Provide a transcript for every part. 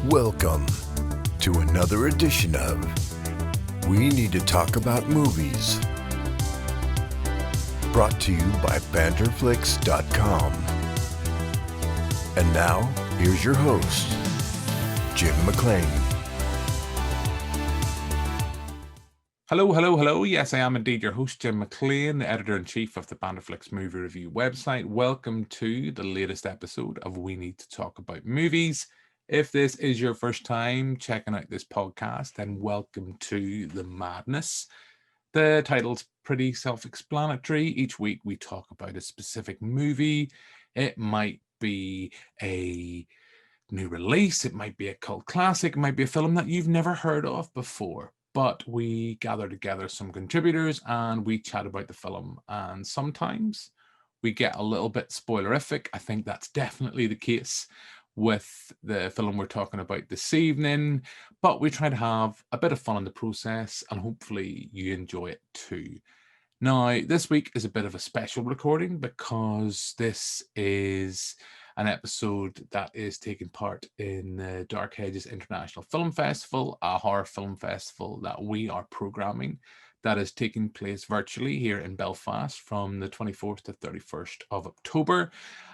Welcome to another edition of We Need to Talk About Movies. Brought to you by banterflix.com. And now, here's your host, Jim McLean. Hello. Yes, I am indeed your host, Jim McLean, the editor-in-chief of the Banterflix movie review website. Welcome to the latest episode of We Need to Talk About Movies. If this is your first time checking out this podcast, then welcome to the madness. The title's pretty self-explanatory. Each week we talk about a specific movie. It might be a new release, it might be a cult classic, it might be a film that you've never heard of before. But we gather together some contributors and we chat about the film. And sometimes we get a little bit spoilerific. I think that's definitely the case with the film we're talking about this evening. But we try to have a bit of fun in the process and hopefully you enjoy it too. Now, this week is a bit of a special recording because this is an episode that is taking part in the Dark Hedges International Film Festival, a horror film festival that we are programming that is taking place virtually here in Belfast from the 24th to 31st of October.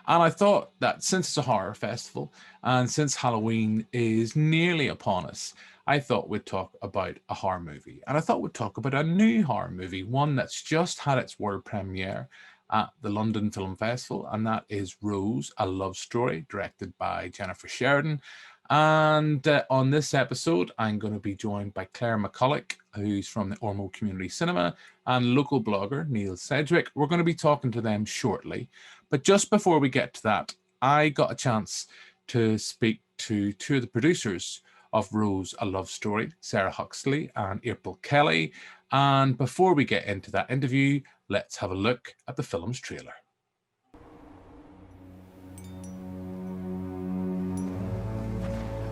And I thought that since it's a horror festival and since Halloween is nearly upon us, I thought we'd talk about a horror movie. And I thought we'd talk about a new horror movie, one that's just had its world premiere at the London Film Festival, and that is Rose, a Love Story, directed by Jennifer Sheridan. And on this episode, I'm going to be joined by Claire McCullough, who's from the Ormeau Community Cinema, and local blogger Neil Sedgewick. We're going to be talking to them shortly. But just before we get to that, I got a chance to speak to two of the producers of Rose, a Love Story, Sara Huxley and Kelley. And before we get into that interview, let's have a look at the film's trailer.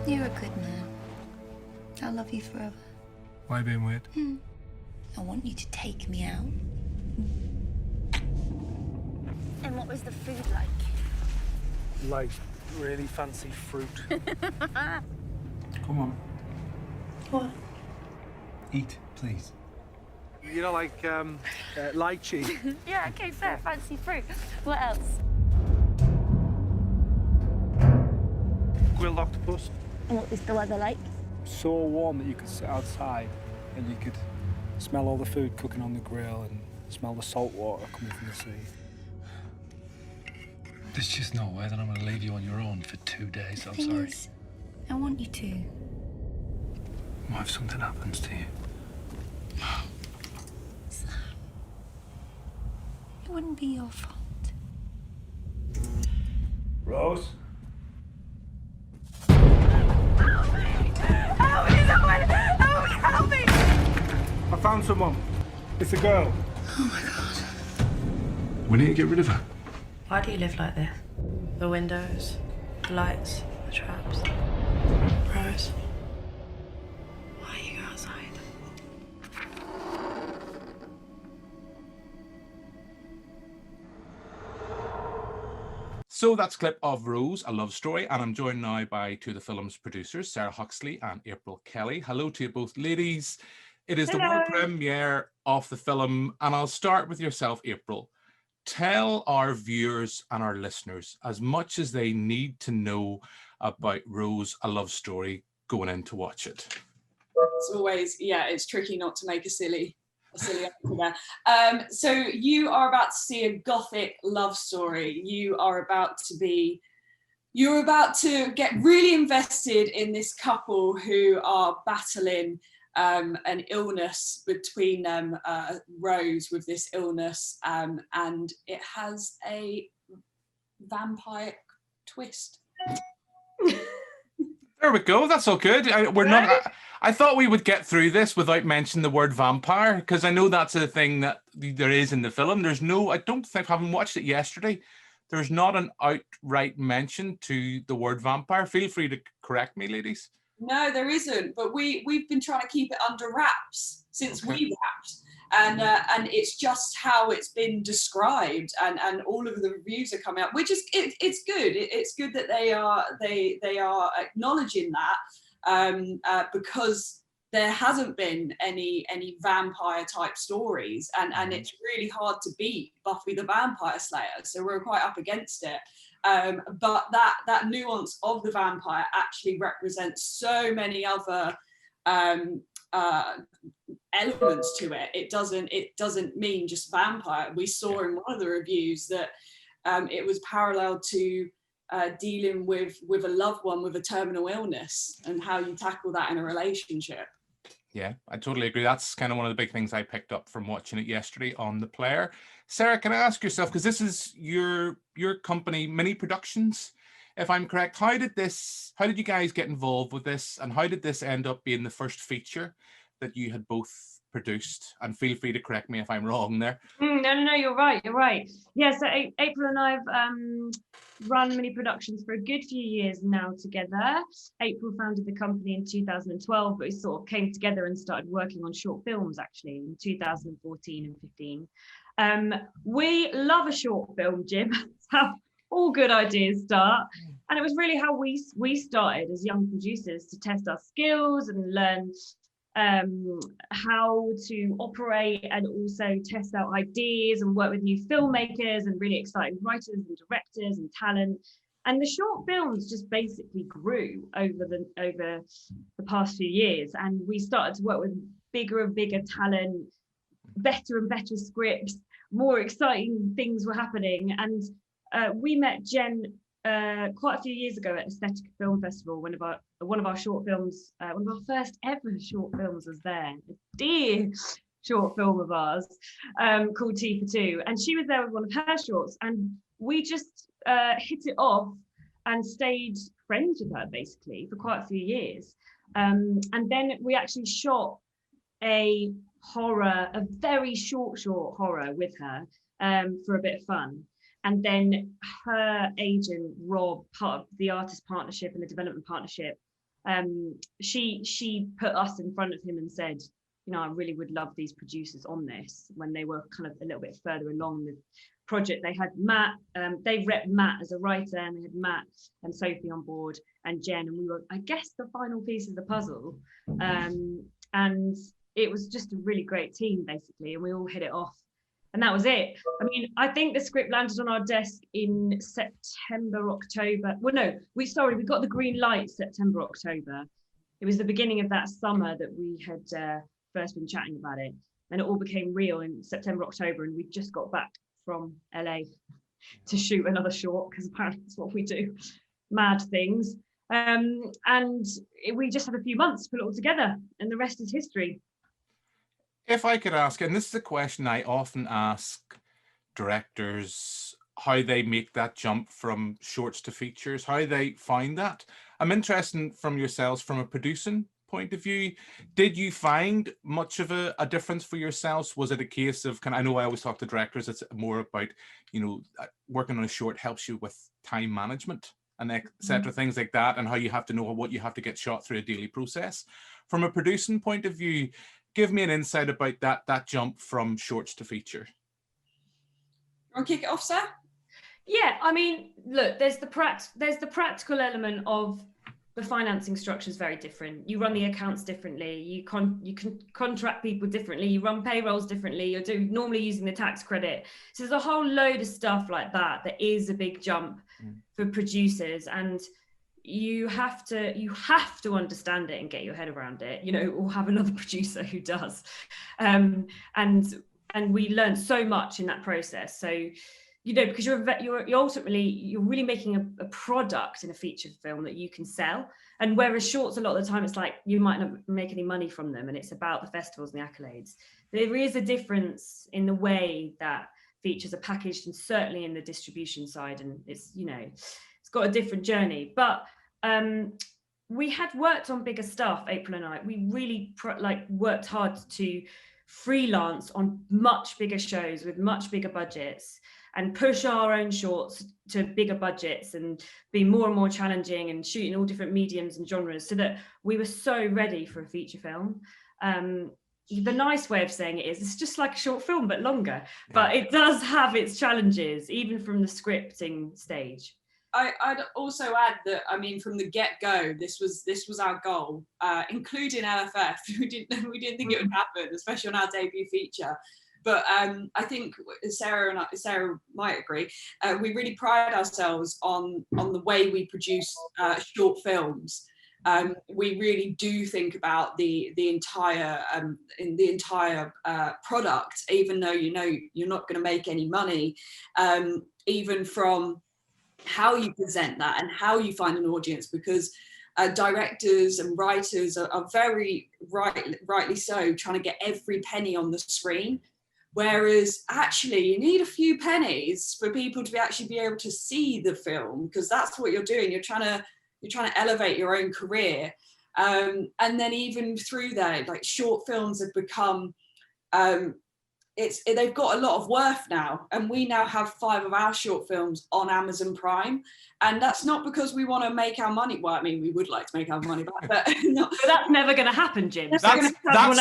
You're a good man. I'll love you forever. Why being weird? I want you to take me out. And what was the food like? Like really fancy fruit. Come on. What? Eat, please. You know, like lychee. Yeah, okay, fair, fancy fruit. What else? Grilled octopus. And what was the weather like? So warm that you could sit outside and you could smell all the food cooking on the grill and smell the salt water coming from the sea. There's just no way that I'm going to leave you on your own for 2 days. I'm sorry. Is, I want you to. What if something happens to you? Sam, it wouldn't be your fault. Rose? Help me! I found someone. It's a girl. Oh my God. We need to get rid of her. Why do you live like this? The windows, the lights, the traps. Rose, why you go outside? So that's a clip of Rose, a Love Story, and I'm joined now by two of the film's producers, Sara Huxley and Kelley. Hello to you both, ladies. It is the world premiere of the film, and I'll start with yourself, April. Tell our viewers and our listeners as much as they need to know about Rose, a Love Story, going in to watch it. It's always, it's tricky not to make a silly answer there. So you are about to see a gothic love story. You're about to get really invested in this couple who are battling an illness between them, Rose with this illness, and it has a vampire twist. There we go. That's all good. I thought we would get through this without mentioning the word vampire, because I know that's a thing that there is in the film. I haven't watched it yesterday. There's not an outright mention to the word vampire. Feel free to correct me, ladies. No, there isn't. But we've been trying to keep it under wraps since we wrapped. and it's just how it's been described, and all of the reviews are coming out, which is it's good. It's good that they are acknowledging that, because there hasn't been any vampire type stories, and it's really hard to beat Buffy the Vampire Slayer, so we're quite up against it. But that nuance of the vampire actually represents so many other elements to it. It doesn't mean just vampire. We saw in one of the reviews that it was parallel to dealing with a loved one with a terminal illness, and how you tackle that in a relationship. Yeah, I totally agree. That's kind of one of the big things I picked up from watching it yesterday on the player. Sarah, can I ask yourself, because this is your company, Mini Productions, if I'm correct, how did you guys get involved with this, and how did this end up being the first feature that you had both produced? And feel free to correct me if I'm wrong there. No, you're right. Yeah, so April and I have run Mini Productions for a good few years now together. April founded the company in 2012, but we sort of came together and started working on short films actually in 2014 and 15. We love a short film, Jim. That's how all good ideas start. And it was really how we started as young producers, to test our skills and learn how to operate, and also test out ideas and work with new filmmakers and really exciting writers and directors and talent. And the short films just basically grew over the past few years, and we started to work with bigger and bigger talent, better and better scripts, more exciting things were happening. And we met Jen quite a few years ago at Aesthetic Film Festival. One of our short films, one of our first ever short films was there, a dear short film of ours called Tea for Two, and she was there with one of her shorts, and we just hit it off and stayed friends with her basically for quite a few years. And then we actually shot a very short horror with her for a bit of fun. And then her agent, Rob, part of the artist partnership and the development partnership, she put us in front of him and said, you know, I really would love these producers on this, when they were kind of a little bit further along the project. They had Matt, they repped Matt as a writer, and they had Matt and Sophie on board, and Jen, and we were, I guess, the final piece of the puzzle. And it was just a really great team, basically, and we all hit it off. And that was it. I mean, I think the script landed on our desk in September, October. Well, no, we got the green light September, October. It was the beginning of that summer that we had first been chatting about it. And it all became real in September, October. And we just got back from LA to shoot another short, because apparently that's what we do, mad things. And we just had a few months to put it all together, and the rest is history. If I could ask, and this is a question I often ask directors, how they make that jump from shorts to features, how they find that. I'm interested from yourselves from a producing point of view. Did you find much of a difference for yourselves? Was it a case of, I know I always talk to directors, it's more about, you know, working on a short helps you with time management and etc. Things like that, and how you have to know what you have to get shot through a daily process. From a producing point of view, give me an insight about that jump from shorts to feature. You want to kick it off, Sara? Yeah, I mean, look, there's the practical element of the financing structure is very different. You run the accounts differently. You can contract people differently. You run payrolls differently. You're normally using the tax credit. So there's a whole load of stuff like that is a big jump for producers, and you have to understand it and get your head around it, you know, or have another producer who does. And we learned so much in that process. So, you know, because you're ultimately really making a product in a feature film that you can sell. And whereas shorts, a lot of the time, it's like you might not make any money from them, and it's about the festivals and the accolades. There is a difference in the way that features are packaged, and certainly in the distribution side. And it's, you know, it's got a different journey. But we had worked on bigger stuff, April and I. We really worked hard to freelance on much bigger shows with much bigger budgets, and push our own shorts to bigger budgets and be more and more challenging, and shooting all different mediums and genres, so that we were so ready for a feature film. the nice way of saying it is it's just like a short film but longer, but it does have its challenges even from the scripting stage. I'd also add that, I mean, from the get-go, this was our goal, including LFF. We didn't think it would happen, especially on our debut feature. But I think Sarah might agree. We really pride ourselves on the way we produce short films. We really do think about the entire product, even though you're not going to make any money, even from how you present that and how you find an audience, because directors and writers are very rightly so trying to get every penny on the screen, whereas actually you need a few pennies for people to actually be able to see the film, because that's what you're doing. You're trying to elevate your own career, and then even through there, like, short films have become they've got a lot of worth now, and we now have 5 of our short films on Amazon Prime, and that's not because we want to make our money. Well, I mean, we would like to make our money back, but but that's never going to happen, Jim. That's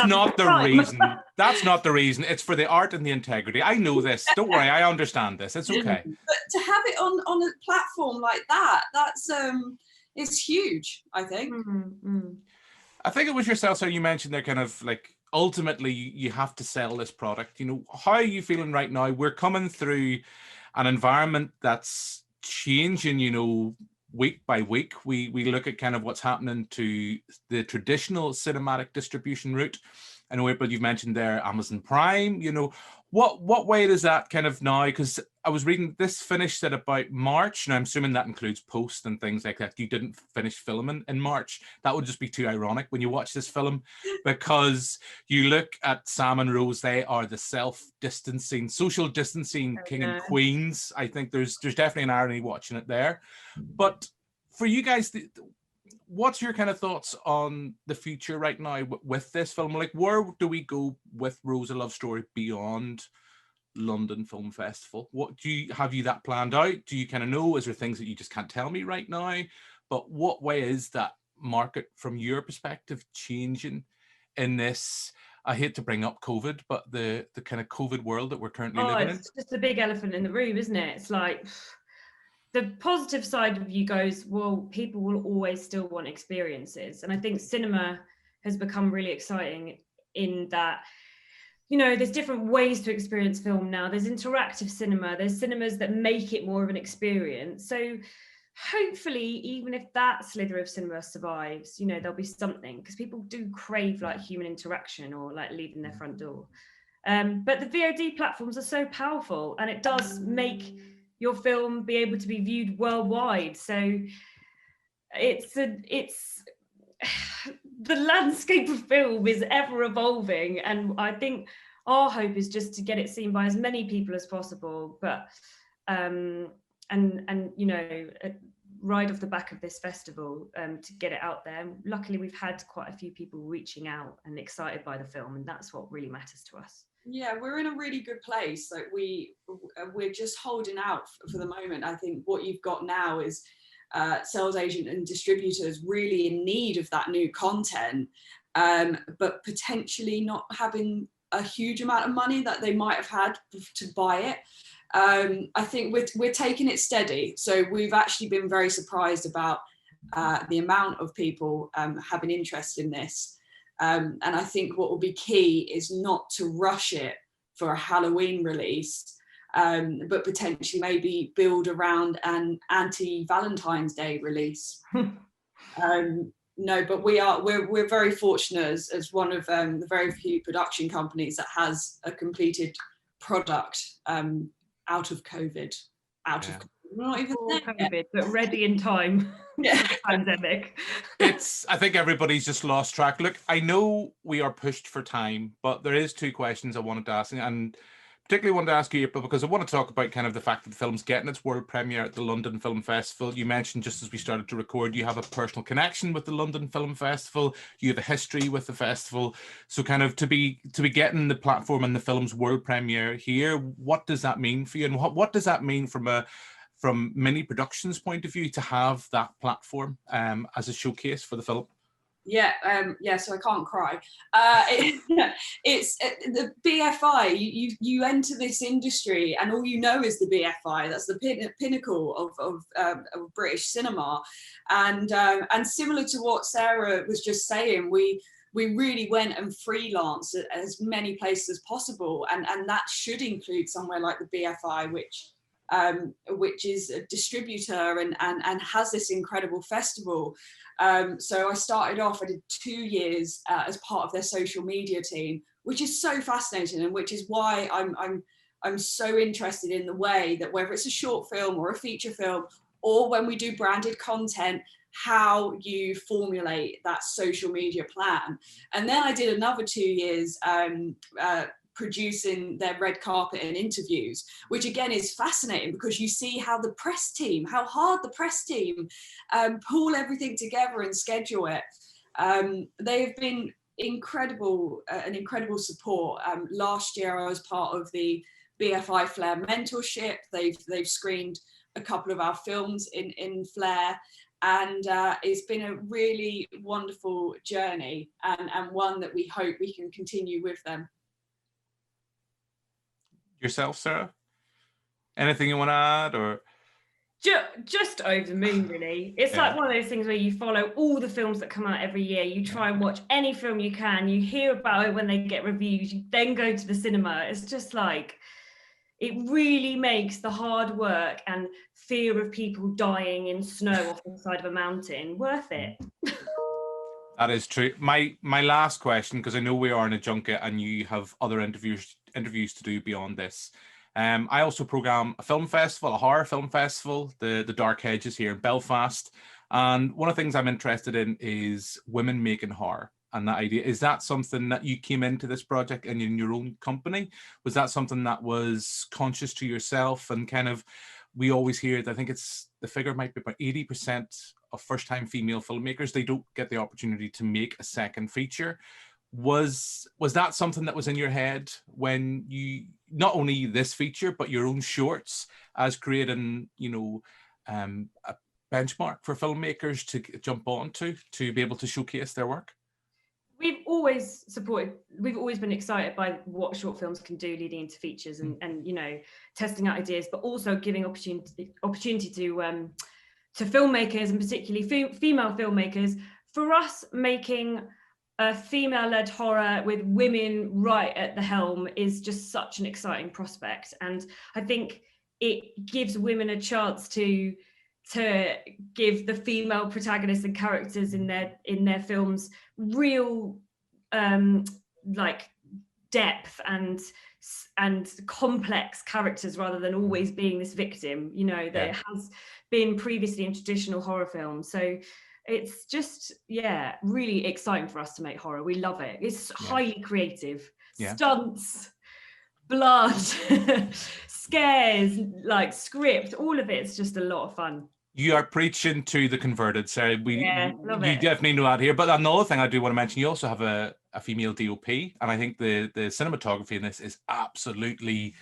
not the reason. That's not the reason. It's for the art and the integrity. I know this. Don't worry. I understand this. It's okay. But to have it on a platform like that, that's it's huge, I think. I think it was yourself, so you mentioned they're kind of like, ultimately you have to sell this product. How are you feeling right now? We're coming through an environment that's changing, week by week. We look at kind of what's happening to the traditional cinematic distribution route. I know, April, you've mentioned there Amazon Prime. What way does that kind of now? Because I was reading this finished at about March, and I'm assuming that includes post and things like that. You didn't finish filming in March. That would just be too ironic when you watch this film, because you look at Sam and Rose, they are the self-distancing, social distancing king and queens. I think there's definitely an irony watching it there. But for you guys, what's your kind of thoughts on the future right now with this film? Like, where do we go with Rose: A Love Story beyond London Film Festival? Have you that planned out? Do you kind of know? Is there things that you just can't tell me right now? But what way is that market from your perspective changing in this, I hate to bring up COVID, but the kind of COVID world that we're currently living in? It's just a big elephant in the room, isn't it? It's like, the positive side of you goes, well, people will always still want experiences. And I think cinema has become really exciting in that, there's different ways to experience film now. There's interactive cinema, there's cinemas that make it more of an experience. So hopefully, even if that slither of cinema survives, there'll be something, because people do crave like human interaction or like leaving their front door. But the VOD platforms are so powerful, and it does make your film be able to be viewed worldwide. So it's the landscape of film is ever evolving, and I think our hope is just to get it seen by as many people as possible. But ride off the back of this festival to get it out there. Luckily, we've had quite a few people reaching out and excited by the film, and that's what really matters to us. Yeah, we're in a really good place. Like, we're just holding out for the moment. I think what you've got now is sales agent and distributors really in need of that new content, but potentially not having a huge amount of money that they might have had to buy it. I think we're taking it steady. So we've actually been very surprised about the amount of people having interest in this. And I think what will be key is not to rush it for a Halloween release, but potentially maybe build around an anti-Valentine's Day release. No, but we're very fortunate as one of the very few production companies that has a completed product out of COVID. Not even COVID, but ready in time. Yeah. For the pandemic. I think everybody's just lost track. Look, I know we are pushed for time, but there is 2 questions I wanted to ask, and particularly wanted to ask you, April, because I want to talk about kind of the fact that the film's getting its world premiere at the London Film Festival. You mentioned just as we started to record, you have a personal connection with the London Film Festival. You have a history with the festival. So kind of to be getting the platform and the film's world premiere here, what does that mean for you? And what does that mean from Mini Productions' point of view to have that platform as a showcase for the film? Yeah, so I can't cry. It's the BFI. You enter this industry, and all you know is the BFI. That's the pinnacle of British cinema, and similar to what Sara was just saying, we really went and freelanced at as many places as possible, and that should include somewhere like the BFI, which is a distributor and has this incredible festival. So I started off, I did 2 years as part of their social media team, which is so fascinating, and which is why I'm so interested in the way that, whether it's a short film or a feature film, or when we do branded content, how you formulate that social media plan. And then I did another 2 years producing their red carpet and interviews, which again is fascinating, because you see how hard the press team pull everything together and schedule it. They have been incredible, an incredible support. Last year I was part of the BFI Flair mentorship. They've screened a couple of our films in Flair, and it's been a really wonderful journey, and one that we hope we can continue with them. Yourself, Sara? Anything you want to add, or? Just over the moon, really. It's like one of those things where you follow all the films that come out every year. You try and watch any film you can. You hear about it when they get reviews. You then go to the cinema. It's just like, it really makes the hard work and fear of people dying in snow off the side of a mountain worth it. That is true. My last question, because I know we are in a junket and you have other interviews to do beyond this. I also program a film festival, a horror film festival, the Dark Hedges here in Belfast. And one of the things I'm interested in is women making horror. And that idea, is that something that you came into this project and in your own company? Was that something that was conscious to yourself? And kind of, we always hear that, I think it's, the figure might be about 80% of first-time female filmmakers, they don't get the opportunity to make a second feature. Was that something that was in your head when you, not only this feature, but your own shorts, as creating, a benchmark for filmmakers to jump onto, to be able to showcase their work? We've always been excited by what short films can do leading into features, and testing out ideas, but also giving opportunity to filmmakers, and particularly female filmmakers. For us, making a female-led horror with women right at the helm is just such an exciting prospect, and I think it gives women a chance to give the female protagonists and characters in their films real like depth and complex characters, rather than always being this victim, that it has been previously in traditional horror films. So it's just really exciting for us to make horror. We love it. It's highly creative. Stunts, blood, scares, like script, all of it's just a lot of fun. You are preaching to the converted, Sara. Love you it. definitely know that here. But another thing I do want to mention, you also have a female DOP, and I think the cinematography in this is absolutely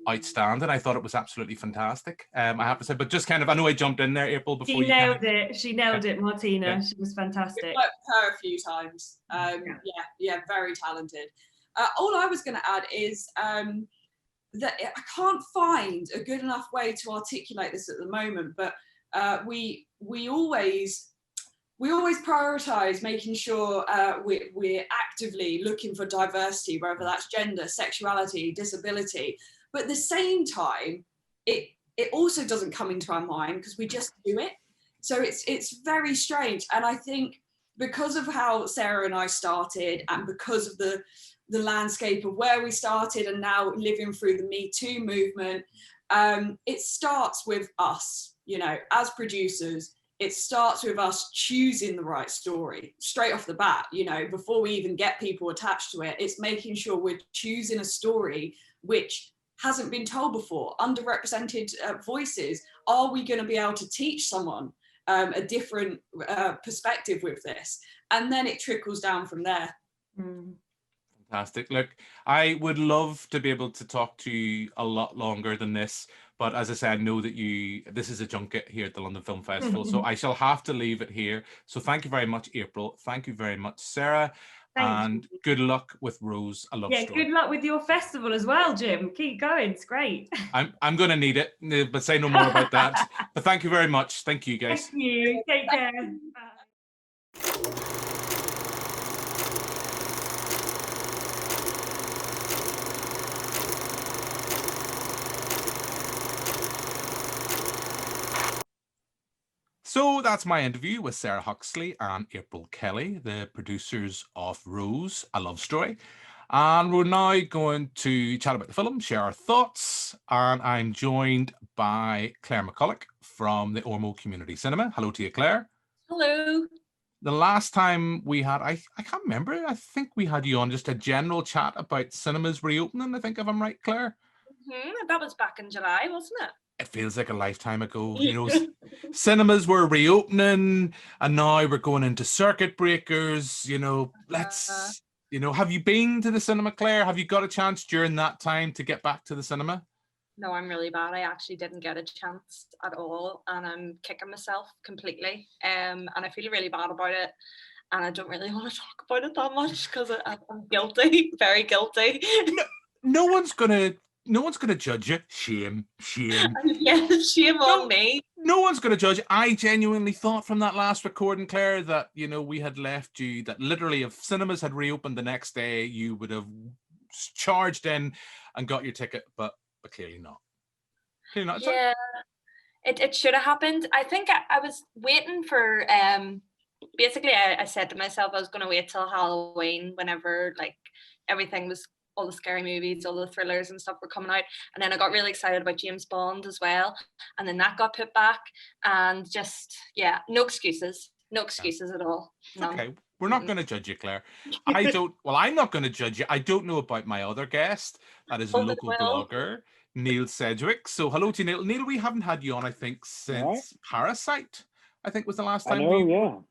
outstanding. I thought it was absolutely fantastic. I have to say, but just kind of, I know I jumped in there, April, before She nailed it. She nailed it, Martina. Yeah. She was fantastic. We've worked with her a few times. Very talented. All I was going to add is that I can't find a good enough way to articulate this at the moment, but we always prioritize making sure we're actively looking for diversity, whether that's gender, sexuality, disability. But at the same time, it also doesn't come into our mind because we just do it. So it's very strange. And I think because of how Sara and I started, and because of the landscape of where we started, and now living through the Me Too movement, it starts with us, as producers. It starts with us choosing the right story straight off the bat, before we even get people attached to it. It's making sure we're choosing a story which hasn't been told before, underrepresented voices. Are we going to be able to teach someone a different perspective with this? And then it trickles down from there. Fantastic. Look, I would love to be able to talk to you a lot longer than this, But as I said, I know that this is a junket here at the London Film Festival, so I shall have to leave it here. So thank you very much, April. Thank you very much, Sarah. And good luck with Rose, A Love Story. Good luck with your festival as well, Jim. Keep going. It's great. I'm going to need it, but say no more about that. But thank you very much. Thank you, guys. Thank you. Take care. Bye. So that's my interview with Sara Huxley and April Kelley, the producers of Rose, A Love Story. And we're now going to chat about the film, share our thoughts. And I'm joined by Claire McCullough from the Ormeau Community Cinema. Hello to you, Claire. Hello. The last time we had, I can't remember, I think we had you on just a general chat about cinemas reopening, I think, if I'm right, Claire. That was back in July, wasn't it? It feels like a lifetime ago. You know, cinemas were reopening and now we're going into circuit breakers. You know, have you been to the cinema, Claire? Have you got a chance during that time to get back to the cinema? No, I'm really bad. I actually didn't get a chance at all, and I'm kicking myself completely. And I feel really bad about it, and I don't really want to talk about it that much because I'm guilty, very guilty. No one's gonna judge you. Shame. Yeah, shame on me. No one's gonna judge you. I genuinely thought from that last recording, Claire, that we had left you, that literally if cinemas had reopened the next day, you would have charged in and got your ticket, but clearly not. Yeah, it should have happened. I think I was waiting for basically I said to myself I was going to wait till Halloween, whenever like everything was, all the scary movies, all the thrillers and stuff were coming out, and then I got really excited about James Bond as well, and then that got put back, and just no excuses at all. No. Okay, we're not going to judge you, Claire. I'm not going to judge you. I don't know about my other guest, that is a local blogger, Neil Sedgewick. So hello to Neil. Neil, we haven't had you on, I think, since Parasite, I think was the last time.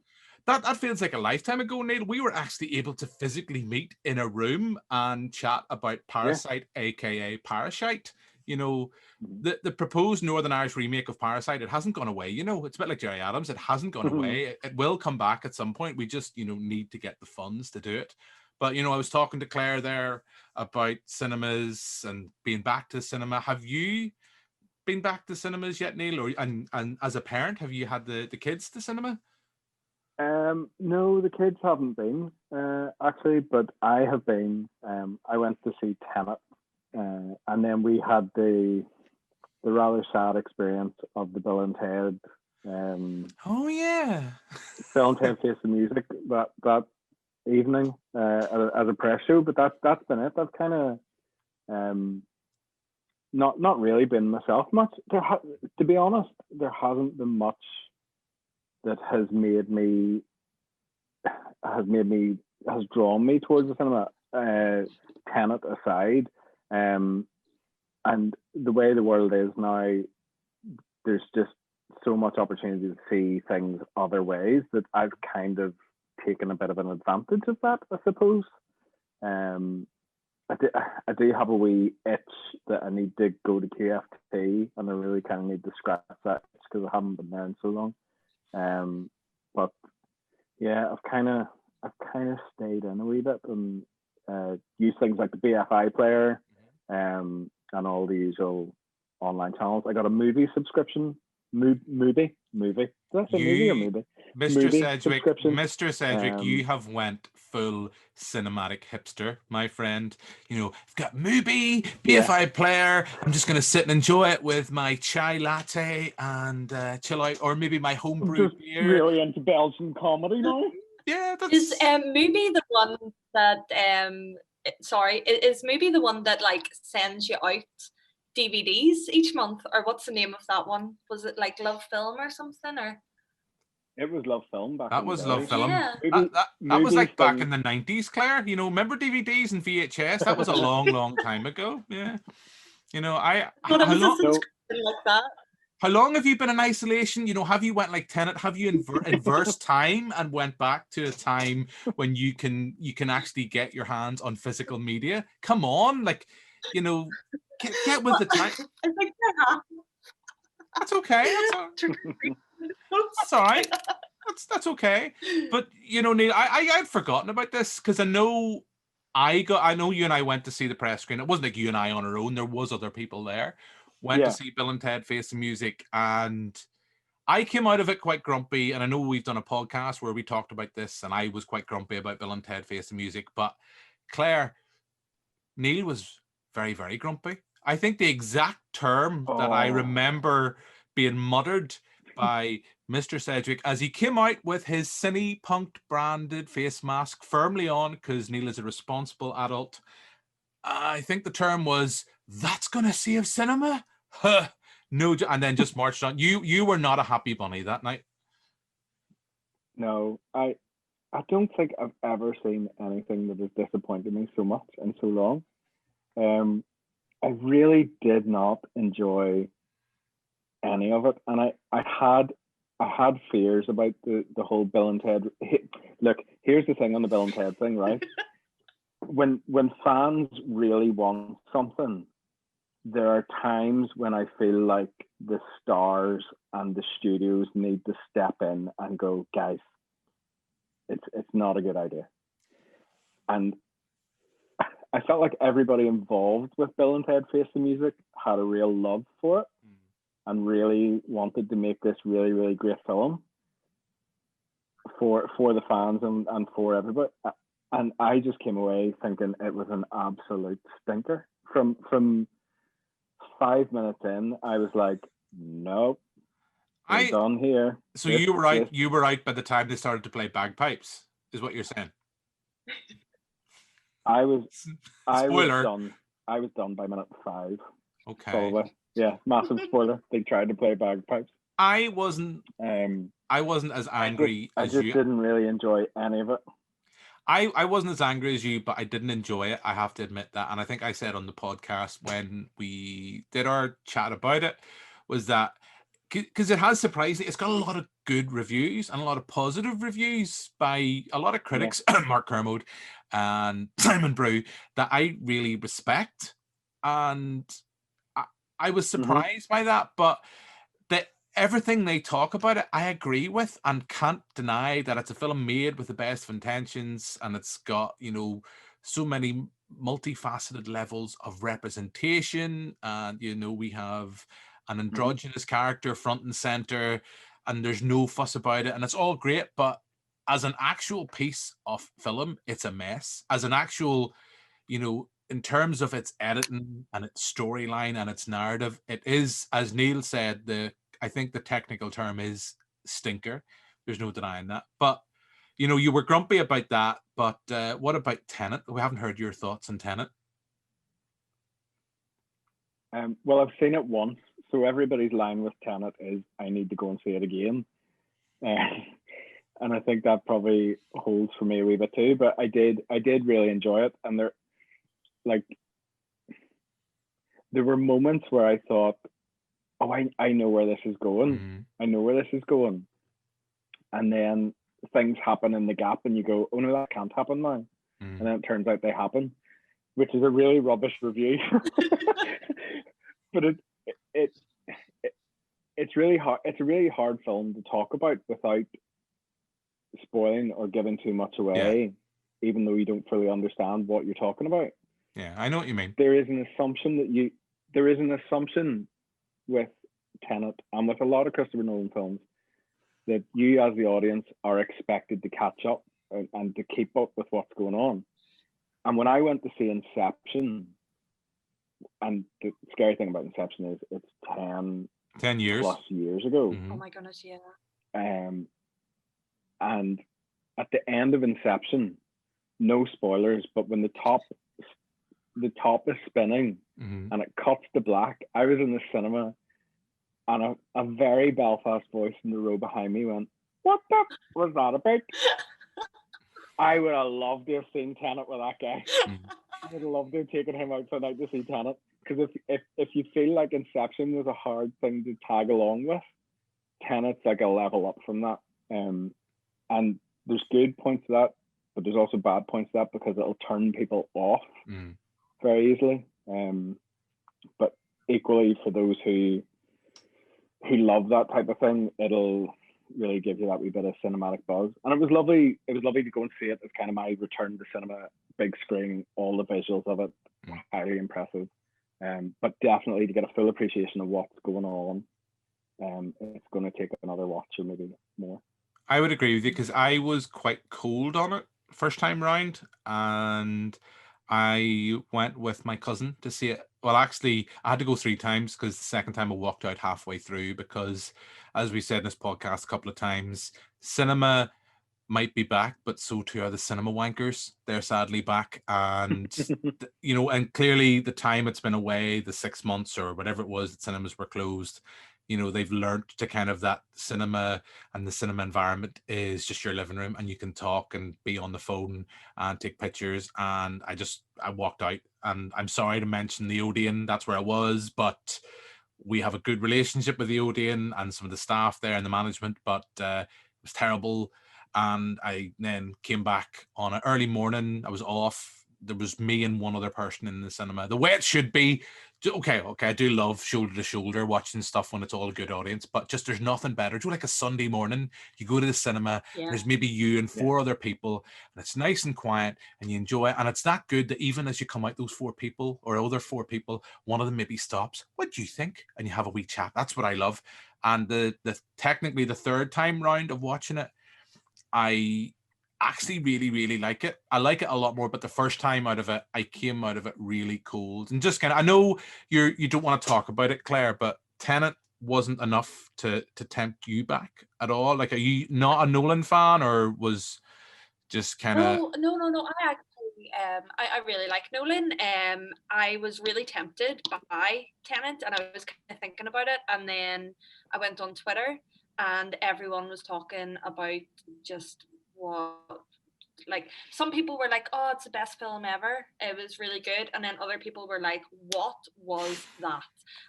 That feels like a lifetime ago, Neil. We were actually able to physically meet in a room and chat about Parasite, aka Parasite. The proposed Northern Irish remake of Parasite, it hasn't gone away. It's a bit like Jerry Adams. It hasn't gone away. It will come back at some point. We just, need to get the funds to do it. But, I was talking to Claire there about cinemas and being back to cinema. Have you been back to cinemas yet, Neil? And as a parent, have you had the kids to cinema? No, the kids haven't been, actually, but I have been. I went to see Tenet, and then we had the rather sad experience of the Bill and Ted. Bill and Ted Face the Music that evening as a press show, but that's been it. That's kind of not really been myself much. To be honest, there hasn't been much that has drawn me towards the cinema, Tenet aside, and the way the world is now, there's just so much opportunity to see things other ways that I've kind of taken a bit of an advantage of that, I suppose. I do have a wee itch that I need to go to KFT, and I really kind of need to scratch that because I haven't been there in so long. But yeah, I've kind of stayed in a wee bit and used things like the BFI player, and all the usual online channels. I got a movie subscription. Movie. Did I say movie or movie? Mr. Sedgewick, you have went full cinematic hipster, my friend. I've got movie, BFI player. I'm just going to sit and enjoy it with my chai latte and chill out, or maybe my homebrew beer. Really into Belgian comedy now. Yeah, is movie the one that is movie the one that like sends you out DVDs each month, or what's the name of that one? Was it like Love Film or something, or? It was Love Film back. That was Love Film. Yeah. That was like back in the 90s, Claire. Remember DVDs and VHS? That was a long time ago. Yeah. How long have you been in isolation? Have you went like Tenet? Have you inversed time and went back to a time when you can actually get your hands on physical media? Come on, like you know, get with the time. It's like, That's okay. That's all right. That's okay. But you know, Neil, I'd forgotten about this because I know you and I went to see the press screen. It wasn't like you and I on our own. There was other people there. Went to see Bill and Ted Face the Music, and I came out of it quite grumpy. And I know we've done a podcast where we talked about this, and I was quite grumpy about Bill and Ted Face the Music. But Claire, Neil was very, very grumpy. I think the exact term that I remember being muttered by Mr. Sedgewick as he came out with his Cine Punked branded face mask firmly on, because Neil is a responsible adult. I think the term was, "That's gonna save cinema." Huh. No, and then just marched on. You were not a happy bunny that night. No, I don't think I've ever seen anything that has disappointed me so much in so long. I really did not enjoy any of it, and I had fears about the whole Bill and Ted. Look, here's the thing on the Bill and Ted thing, right? When fans really want something, there are times when I feel like the stars and the studios need to step in and go, guys, it's not a good idea. And I felt like everybody involved with Bill and Ted Face the Music had a real love for it and really wanted to make this really, really great film for the fans and for everybody. And I just came away thinking it was an absolute stinker. From 5 minutes in, I was like, nope, we're done here. So you were right by the time they started to play bagpipes, is what you're saying. I was done. I was done by minute 5. Okay. Probably. Yeah, massive spoiler. They tried to play bagpipes. I wasn't as angry as you. I just didn't really enjoy any of it. I wasn't as angry as you, but I didn't enjoy it. I have to admit that. And I think I said on the podcast when we did our chat about it, was that because it has surprised me, it's got a lot of good reviews and a lot of positive reviews by a lot of critics, Mark Kermode and Simon Brew, that I really respect. And I was surprised by that, but everything they talk about it, I agree with and can't deny that it's a film made with the best of intentions, and it's got, you know, so many multifaceted levels of representation. And, you know, we have an androgynous character front and center, and there's no fuss about it, and it's all great. But as an actual piece of film, it's a mess. As an actual, you know, in terms of its editing and its storyline and its narrative, it is, as Neil said, I think the technical term is stinker. There's no denying that. But, you know, you were grumpy about that. But what about Tenet? We haven't heard your thoughts on Tenet. Well, I've seen it once. So everybody's line with Tenet is, I need to go and see it again. And I think that probably holds for me a wee bit too. But I did really enjoy it. And there were moments where I thought, oh, I know where this is going. I know where this is going. And then things happen in the gap and you go, oh no, that can't happen now. And then it turns out they happen, which is a really rubbish review. But it's really hard. It's a really hard film to talk about without spoiling or giving too much away, even though you don't fully understand what you're talking about. Yeah, I know what you mean. There is an assumption with Tenet and with a lot of Christopher Nolan films that you as the audience are expected to catch up and to keep up with what's going on. And when I went to see Inception, and the scary thing about Inception is it's 10 years plus years ago. Oh my goodness, yeah. And at the end of Inception, no spoilers, but when the top is spinning and it cuts to black, I was in the cinema and a very Belfast voice in the row behind me went, what the was that about? I would have loved to have seen Tenet with that guy. I would have loved to have taken him out tonight to see Tenet. Because if you feel like Inception was a hard thing to tag along with, Tenet's like a level up from that. And there's good points to that, but there's also bad points to that because it'll turn people off very easily. But equally, for those who love that type of thing, it'll really give you that wee bit of cinematic buzz. And it was lovely to go and see it. It's kind of my return to cinema, big screen, all the visuals of it, highly impressive. But definitely to get a full appreciation of what's going on, it's going to take another watch or maybe more. I would agree with you, because I was quite cold on it first time round, and I went with my cousin to see it. Well, actually, I had to go 3 times, because the second time I walked out halfway through, because, as we said in this podcast a couple of times, cinema might be back, but so too are the cinema wankers. They're sadly back, and you know, and clearly the time it's been away, the 6 months or whatever it was that cinemas were closed, you know, they've learned to kind of that cinema and the cinema environment is just your living room, and you can talk and be on the phone and take pictures. And I walked out, and I'm sorry to mention the Odeon, that's where I was, but we have a good relationship with the Odeon and some of the staff there and the management, but it was terrible. And I then came back on an early morning. I was off. There was me and one other person in the cinema, the way it should be. Okay, I do love shoulder to shoulder watching stuff when it's all a good audience, but just there's nothing better. Do like a Sunday morning, you go to the cinema, there's maybe you and 4 other people, and it's nice and quiet, and you enjoy it. And it's that good that even as you come out, those 4 people or other 4 people, one of them maybe stops. What do you think? And you have a wee chat. That's what I love. And the technically the third time round of watching it, I actually really like it. I like it a lot more, but the first time out of it, I came out of it really cold and just kind of, I know you don't want to talk about it, Claire, but Tenet wasn't enough to tempt you back at all. Like, are you not a Nolan fan, or was just kind of? No. I actually, I really like Nolan. I was really tempted by Tenet, and I was kind of thinking about it, and then I went on Twitter, and everyone was talking about just what, like, some people were like, oh, it's the best film ever, it was really good, and then other people were like, what was that?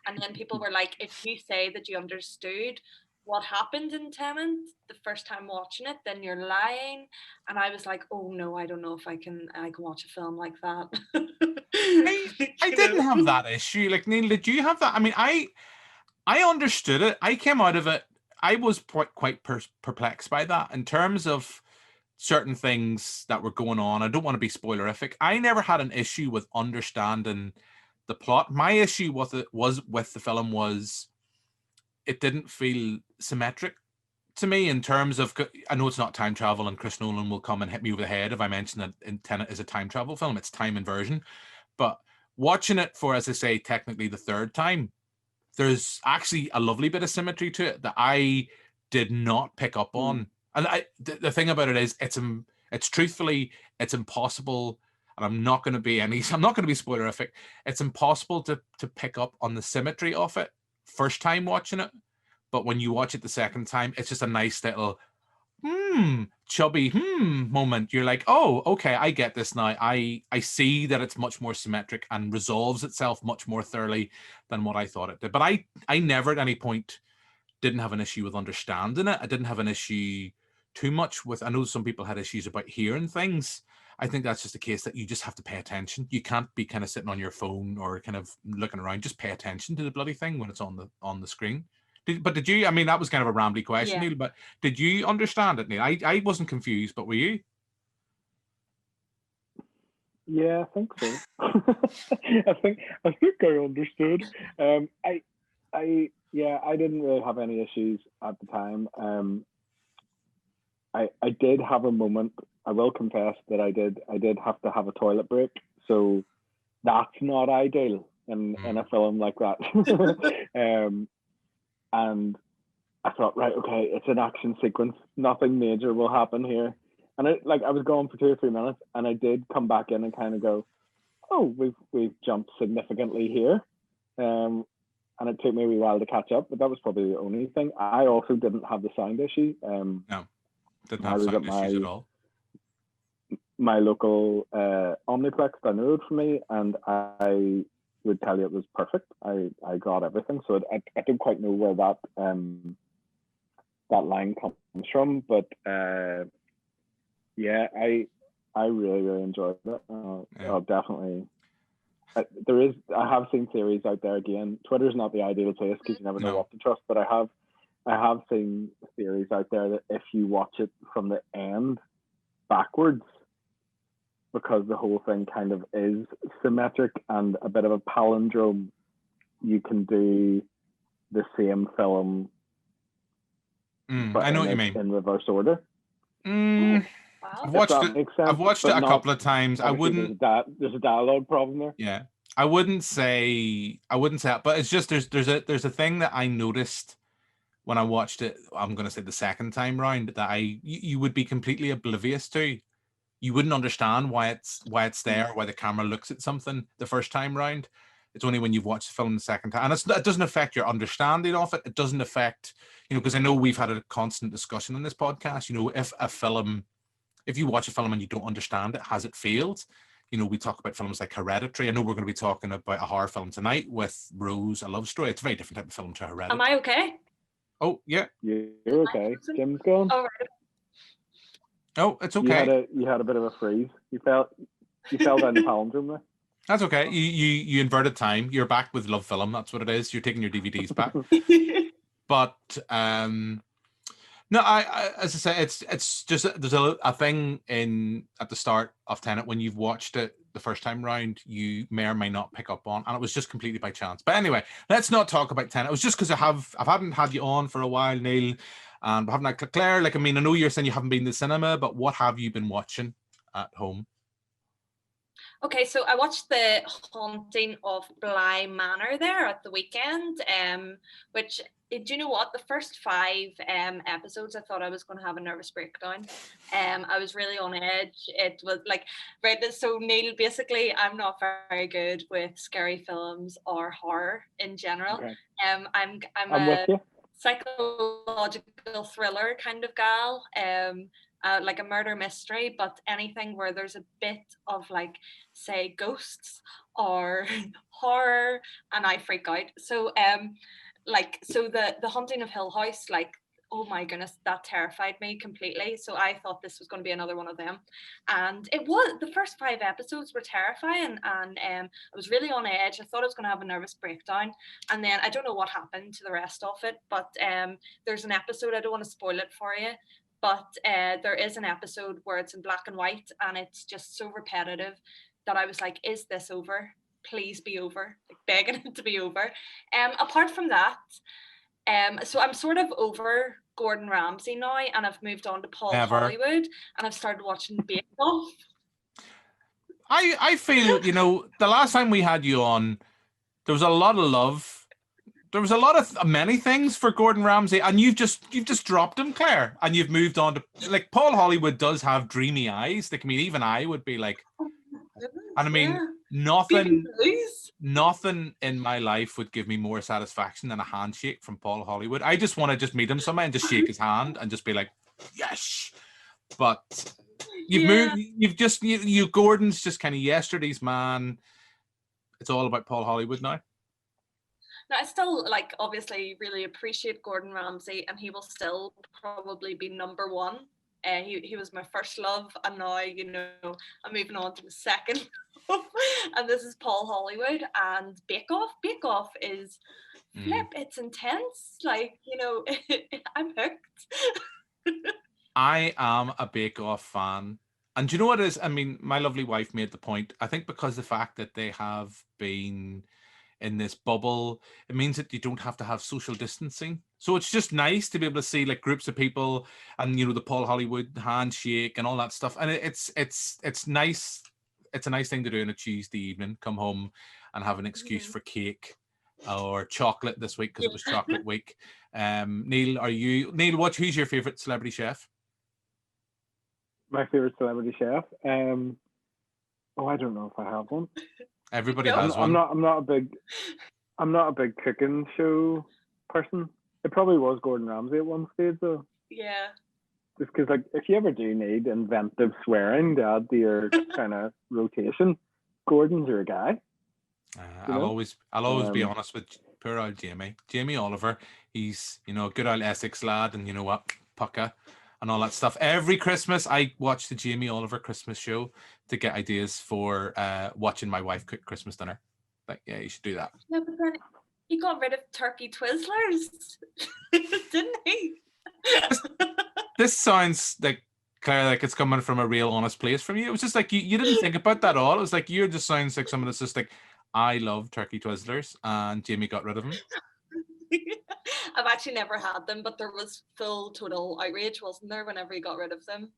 And then people were like, if you say that you understood what happened in Tenet the first time watching it, then you're lying. And I was like, oh no, I don't know if I can watch a film like that. I didn't have that issue. Like, Neil, did you have that? I mean, I understood it. I came out of it, I was quite perplexed by that in terms of certain things that were going on. I don't want to be spoilerific. I never had an issue with understanding the plot. My issue with it was with the film was it didn't feel symmetric to me in terms of, I know it's not time travel, and Chris Nolan will come and hit me over the head if I mention that Tenet is a time travel film. It's time inversion. But watching it for, as I say, technically the third time, there's actually a lovely bit of symmetry to it that I did not pick up on. And the thing about it is, it's truthfully, it's impossible, and I'm not going to be spoilerific. It's impossible to pick up on the symmetry of it first time watching it, but when you watch it the second time, it's just a nice little chubby moment. You're like, oh, okay, I get this now. I see that it's much more symmetric and resolves itself much more thoroughly than what I thought it did. But I never at any point didn't have an issue with understanding it. I didn't have an issue too much with, I know some people had issues about hearing things. I think that's just a case that you just have to pay attention. You can't be kind of sitting on your phone or kind of looking around. Just pay attention to the bloody thing when it's on the screen. Did you, I mean, that was kind of a rambly question, Neil, but did you understand it, Neil? I wasn't confused, but were you? Yeah, I think so. I think I understood. I didn't really have any issues at the time. I did have a moment. I will confess that I did have to have a toilet break, so that's not ideal in a film like that. And I thought, right, okay, it's an action sequence. Nothing major will happen here. And I was gone for 2 or 3 minutes, and I did come back in and kind of go, oh, we've jumped significantly here. And it took me a wee while to catch up, but that was probably the only thing. I also didn't have the sound issue. No, didn't have sound issues at all. My local Omniplex down the road from me, and I would tell you it was perfect. I got everything, so I don't quite know where that line comes from, but yeah, I really enjoyed it. I'll definitely I have seen theories out there. Again, Twitter's not the ideal place because you never know what to trust. But I have seen theories out there that if you watch it from the end backwards, because the whole thing kind of is symmetric and a bit of a palindrome, you can do the same film. I know what you mean. In reverse order. I've watched it a couple of times. I wouldn't. There's a dialogue problem there. Yeah, I wouldn't say that, but it's just there's a thing that I noticed when I watched it. I'm going to say the second time round that you would be completely oblivious to. You wouldn't understand why it's there, why the camera looks at something the first time round. It's only when you've watched the film the second time, and it doesn't affect your understanding of it. It doesn't affect, because I know we've had a constant discussion on this podcast. If you watch a film and you don't understand it, has it failed? We talk about films like Hereditary. I know we're going to be talking about a horror film tonight with Rose, A Love Story. It's a very different type of film to Hereditary. Am I okay? Oh, yeah. You're okay. Jim's gone. All right. Oh, it's okay. You had a bit of a freeze. You fell down the palindrome there. That's okay. You inverted time. You're back with Love Film. That's what it is. You're taking your DVDs back. But no, as I say, it's just there's a thing at the start of Tenet when you've watched it the first time round, you may or may not pick up on, and it was just completely by chance. But anyway, let's not talk about Tenet. It was just because I haven't had you on for a while, Neil, and we haven't had Claire. I know you're saying you haven't been to the cinema, but what have you been watching at home? Okay, so I watched The Haunting of Bly Manor there at the weekend, which, do you know what? The first 5 episodes, I thought I was going to have a nervous breakdown. I was really on edge. It was so Neil, basically, I'm not very good with scary films or horror in general. Okay. I'm with you. Psychological thriller kind of gal. Like a murder mystery, but anything where there's a bit of say ghosts or horror, and I freak out. So the Haunting of Hill House, oh my goodness, that terrified me completely. So I thought this was going to be another one of them, and it was. The first 5 episodes were terrifying, and I was really on edge. I thought I was going to have a nervous breakdown, and then I don't know what happened to the rest of it, but there's an episode, I don't want to spoil it for you, but there is an episode where it's in black and white, and it's just so repetitive that I was like, is this over? Please be over. Begging it to be over. Apart from that, so I'm sort of over Gordon Ramsay now, and I've moved on to Paul Hollywood, and I've started watching Bake Off. I feel, the last time we had you on, there was a lot of love. There was a lot of many things for Gordon Ramsay, and you've just dropped him, Claire, and you've moved on to Paul Hollywood does have dreamy eyes. Even I would be like, and I mean, nothing in my life would give me more satisfaction than a handshake from Paul Hollywood. I just want to meet him somewhere and just shake his hand and just be like, yes. But Gordon's just kind of yesterday's man. It's all about Paul Hollywood now. Now, I still obviously really appreciate Gordon Ramsay, and he will still probably be number 1. He was my first love, and now I'm moving on to the second love, and this is Paul Hollywood and Bake Off. Bake Off is it's intense. I'm hooked. I am a Bake Off fan. And do you know what it is? I mean, my lovely wife made the point. I think because the fact that they have been in this bubble, it means that you don't have to have social distancing. So it's just nice to be able to see groups of people and the Paul Hollywood handshake and all that stuff. And it's nice. It's a nice thing to do on a Tuesday evening. Come home and have an excuse for cake or chocolate this week because it was chocolate week. Neil, who's your favorite celebrity chef? My favorite celebrity chef. I don't know if I have one. Everybody has one. I'm not a big cooking show person. It probably was Gordon Ramsay at one stage though. Yeah. Just because if you ever do need inventive swearing to add to your kind of rotation, Gordon's your guy. I'll always be honest with poor old Jamie Oliver. He's a good old Essex lad, and you know what, Pucka. and all that stuff. Every Christmas, I watch the Jamie Oliver Christmas show to get ideas for watching my wife cook Christmas dinner. But yeah, you should do that. Yeah, but then he got rid of turkey Twizzlers, didn't he? This sounds like, Claire, like it's coming from a real honest place from you. It was just like you didn't think about that at all. It was like you just sounds like someone that's just like, I love turkey Twizzlers, and Jamie got rid of them. I've actually never had them, but there was full total outrage, wasn't there, whenever he got rid of them?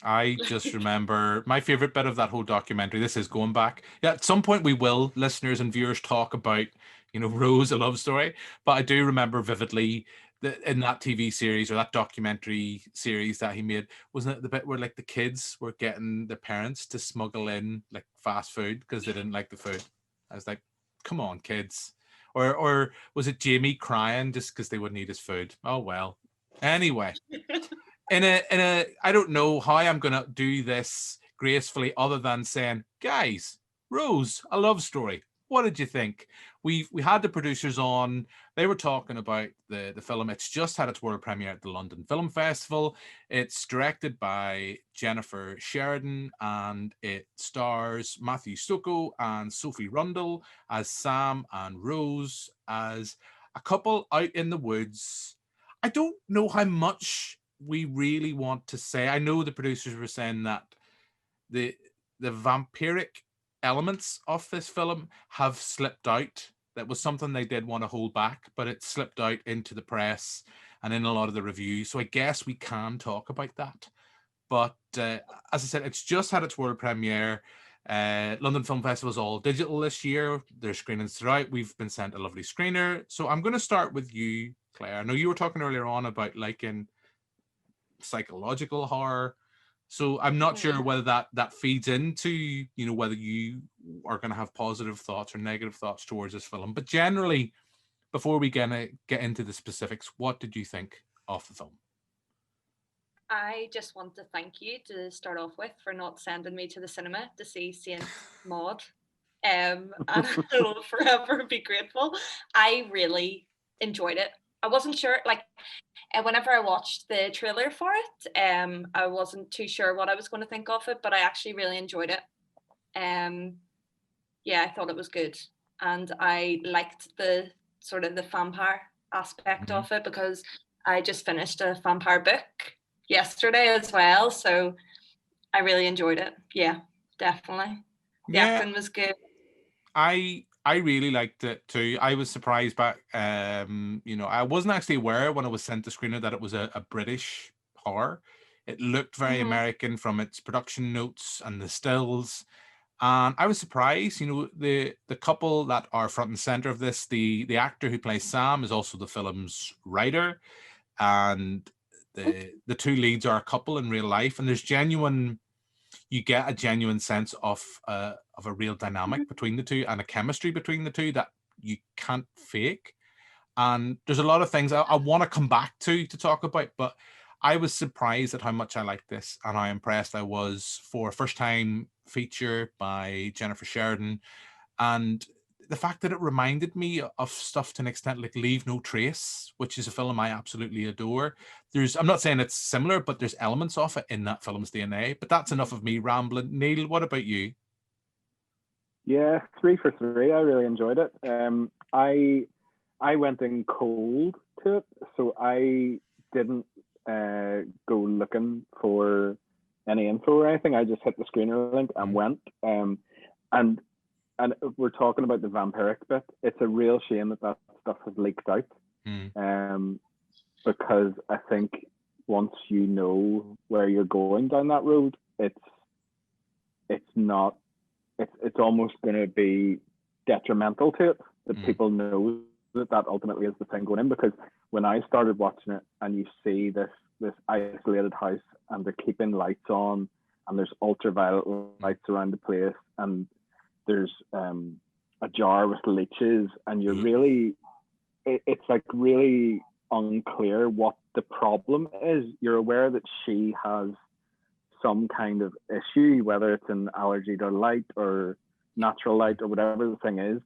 I just remember my favorite bit of that whole documentary. This is going back. Yeah, at some point we will, listeners and viewers, talk about, Rose, a love story. But I do remember vividly that in that TV series or that documentary series that he made, wasn't it the bit where like the kids were getting their parents to smuggle in like fast food because they didn't like the food? I was like, come on, kids. Or was it Jamie crying just because they wouldn't eat his food? Oh well. Anyway. In a I don't know how I'm gonna do this gracefully other than saying, guys, Rose, a love story. What did you think? We had the producers on. They were talking about the film. It's just had its world premiere at the London Film Festival. It's directed by Jennifer Sheridan, and it stars Matthew Stocco and Sophie Rundle as Sam and Rose as a couple out in the woods. I don't know how much we really want to say. I know the producers were saying that the vampiric elements of this film have slipped out. That was something they did want to hold back, but it slipped out into the press and in a lot of the reviews. So I guess we can talk about that. But as I said, it's just had its world premiere. London Film Festival is all digital this year. There's screenings throughout. We've been sent a lovely screener. So I'm going to start with you, Claire. I know you were talking earlier on about liking psychological horror. So I'm not sure whether that feeds into, whether you are going to have positive thoughts or negative thoughts towards this film. But generally, before we get into the specifics, what did you think of the film? I just want to thank you to start off with for not sending me to the cinema to see Saint Maud. And I will forever be grateful. I really enjoyed it. I wasn't sure, whenever I watched the trailer for it, I wasn't too sure what I was going to think of it, but I actually really enjoyed it. I thought it was good. And I liked the sort of the vampire aspect of it, because I just finished a vampire book yesterday as well. So I really enjoyed it. Yeah, definitely. The acting was good. I really liked it too. I was surprised by, I wasn't actually aware when I was sent the screener that it was a British horror. It looked very American from its production notes and the stills. And I was surprised, the couple that are front and center of this, the actor who plays Sam is also the film's writer. And the two leads are a couple in real life. And you get a genuine sense of a real dynamic between the two and a chemistry between the two that you can't fake. And there's a lot of things I want to come back to talk about, but I was surprised at how much I liked this and how impressed I was for a first time feature by Jennifer Sheridan. And the fact that it reminded me of stuff to an extent like Leave No Trace, which is a film I absolutely adore. I'm not saying it's similar, but there's elements of it in that film's DNA. But that's enough of me rambling. Neil, what about you? Yeah, 3 for 3. I really enjoyed it. I went in cold to it, so I didn't go looking for any info or anything. I just hit the screener link and went. And if we're talking about the vampiric bit, it's a real shame that stuff has leaked out. Because I think once you know where you're going down that road, it's almost going to be detrimental to it that people know that ultimately is the thing going in. Because when I started watching it and you see this isolated house and they're keeping lights on and there's ultraviolet lights around the place and there's a jar with leeches and you're really, it's like really unclear what the problem is. You're aware that she has some kind of issue, whether it's an allergy to light or natural light or whatever the thing is,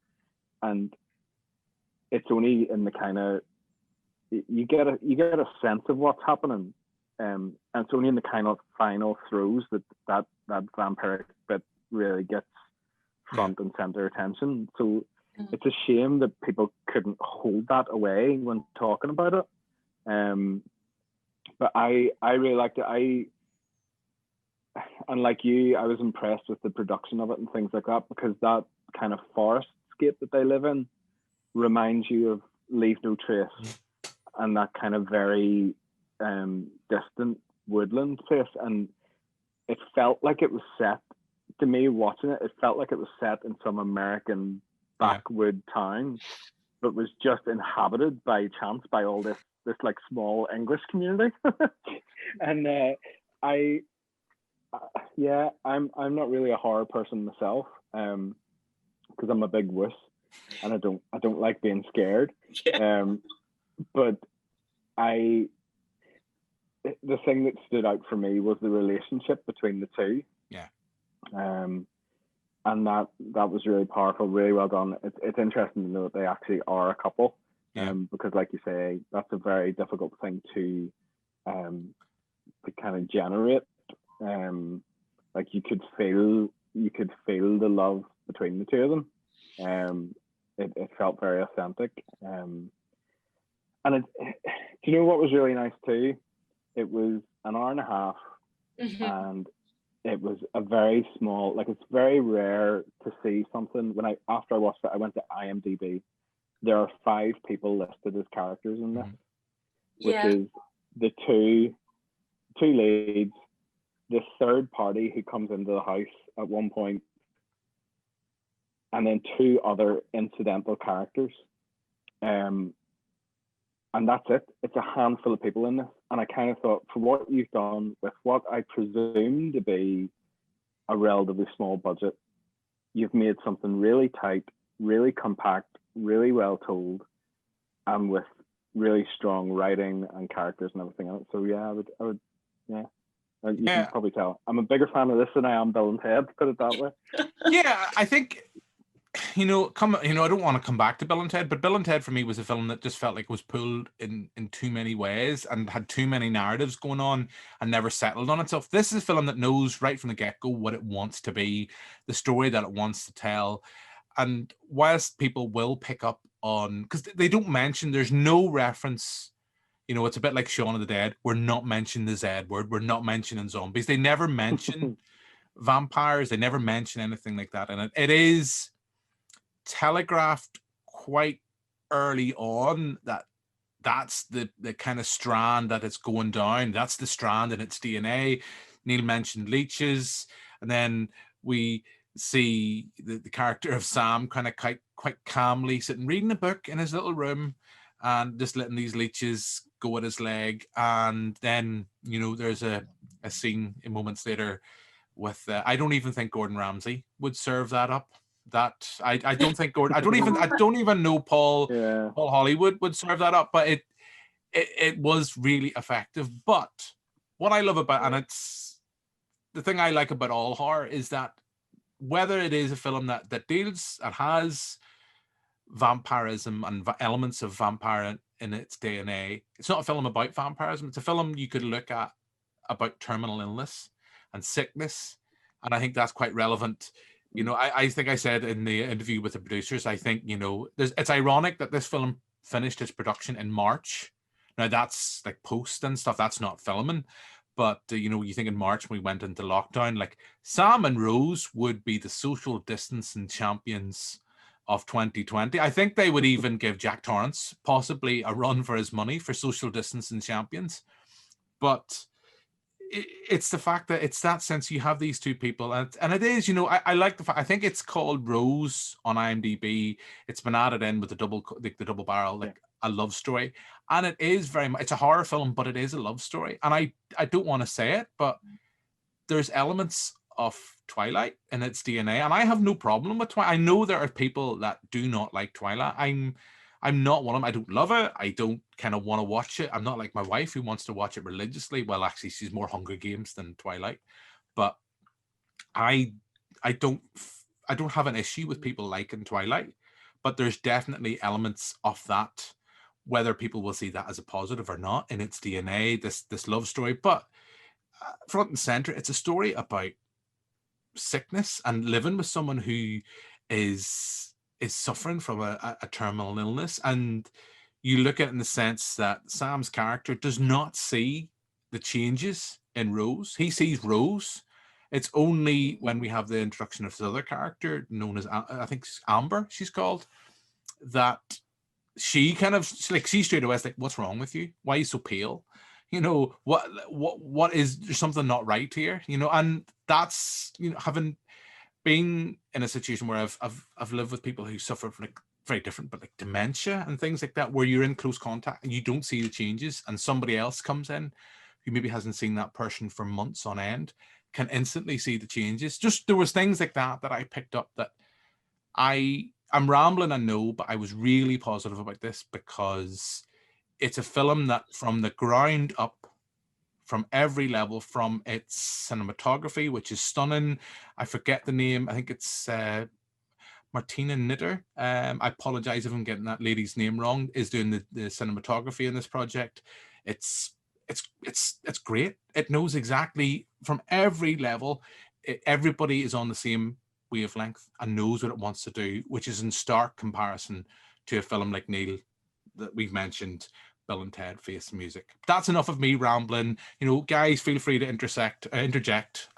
and it's only in the kind of you get a sense of what's happening and it's only in the kind of final throes that vampiric bit really gets front and center attention. So it's a shame that people couldn't hold that away when talking about it. But I really liked it. And like you, I was impressed with the production of it and things like that, because that kind of forestscape that they live in reminds you of Leave No Trace and that kind of very distant woodland place. And it felt like it was set, to me watching it, it felt like it was set in some American backwood town, but was just inhabited by chance by all this like small English community. And I'm not really a horror person myself, because I'm a big wuss and I don't like being scared. But the thing that stood out for me was the relationship between the two. And that was really powerful, really well done. It's interesting to know that they actually are a couple, because like you say, that's a very difficult thing to kind of generate. Like you could feel the love between the two of them. It felt very authentic. And do you know what was really nice too? It was an hour and a half, and it was a very small, like, it's very rare to see something. After I watched it, I went to IMDb. There are 5 people listed as characters in this, which is the two leads, the third party who comes into the house at one point, and then 2 other incidental characters. And that's it. It's a handful of people in this. And I kind of thought, for what you've done with what I presume to be a relatively small budget, you've made something really tight, really compact, really well told, and with really strong writing and characters and everything else. So yeah, I would. You can probably tell I'm a bigger fan of this than I am Bill and Ted, put it that way. Yeah, I think, I don't want to come back to Bill and Ted, but Bill and Ted for me was a film that just felt like it was pulled in too many ways and had too many narratives going on and never settled on itself. This is a film that knows right from the get-go what it wants to be, the story that it wants to tell. And whilst people will pick up on, because they don't mention, there's no reference, it's a bit like Shaun of the Dead. We're not mentioning the Z word. We're not mentioning zombies. They never mention vampires. They never mention anything like that. And it is telegraphed quite early on that that's the kind of strand that it's going down. That's the strand in its DNA. Neil mentioned leeches, and then we see the character of Sam kind of quite calmly sitting reading a book in his little room and just letting these leeches go at his leg. And then there's a scene in moments later with I don't even think Gordon Ramsay would serve that up. That I don't think Gordon. I don't even know Paul Hollywood would serve that up. But it was really effective. But what I love about, and it's the thing I like about all horror, is that whether it is a film that deals and has vampirism and elements of vampire in its DNA, it's not a film about vampirism. It's a film you could look at about terminal illness and sickness, and I think that's quite relevant. I think I said in the interview with the producers, I think, it's ironic that this film finished its production in March. Now that's like post and stuff, that's not filming. But, you think in March when we went into lockdown, like Sam and Rose would be the social distancing champions of 2020. I think they would even give Jack Torrance possibly a run for his money for social distancing champions. But it's the fact that it's that sense you have these 2 people, and it is, I like the fact, I think it's called Rose on IMDb. It's been added in with the double barrel, like a love story, and it is very much, it's a horror film, but it is a love story. And I don't want to say it, but there's elements of Twilight in its DNA, and I have no problem with Twilight. I know there are people that do not like Twilight. I'm not one of them. I don't love it. I don't kind of want to watch it. I'm not like my wife who wants to watch it religiously. Well, actually, she's more Hunger Games than Twilight. But I don't have an issue with people liking Twilight. But there's definitely elements of that whether people will see that as a positive or not in its DNA, this love story. But front and center, it's a story about sickness and living with someone who is suffering from a terminal illness. And you look at it in the sense that Sam's character does not see the changes in Rose. He sees Rose. It's only when we have the introduction of this other character known as, I think Amber, she's called, that she kind of like, she straight away is like, what's wrong with you? Why are you so pale? You know, what is, there's something not right here, you know? And that's, you know, having been in a situation where I've lived with people who suffer from like very different, but like dementia and things like that, where you're in close contact and you don't see the changes, and somebody else comes in who maybe hasn't seen that person for months on end, can instantly see the changes. Just, there was things like that I picked up that I'm rambling, I know, but I was really positive about this because it's a film that from the ground up, from every level, from its cinematography, which is stunning. I forget the name. I think it's Martina Knitter. I apologize if I'm getting that lady's name wrong, is doing the cinematography in this project. It's great. It knows exactly from every level. Everybody is on the same wavelength and knows what it wants to do, which is in stark comparison to a film like Neil that we've mentioned, Bill and Ted Face the Music. That's enough of me rambling. You know, guys, feel free to interject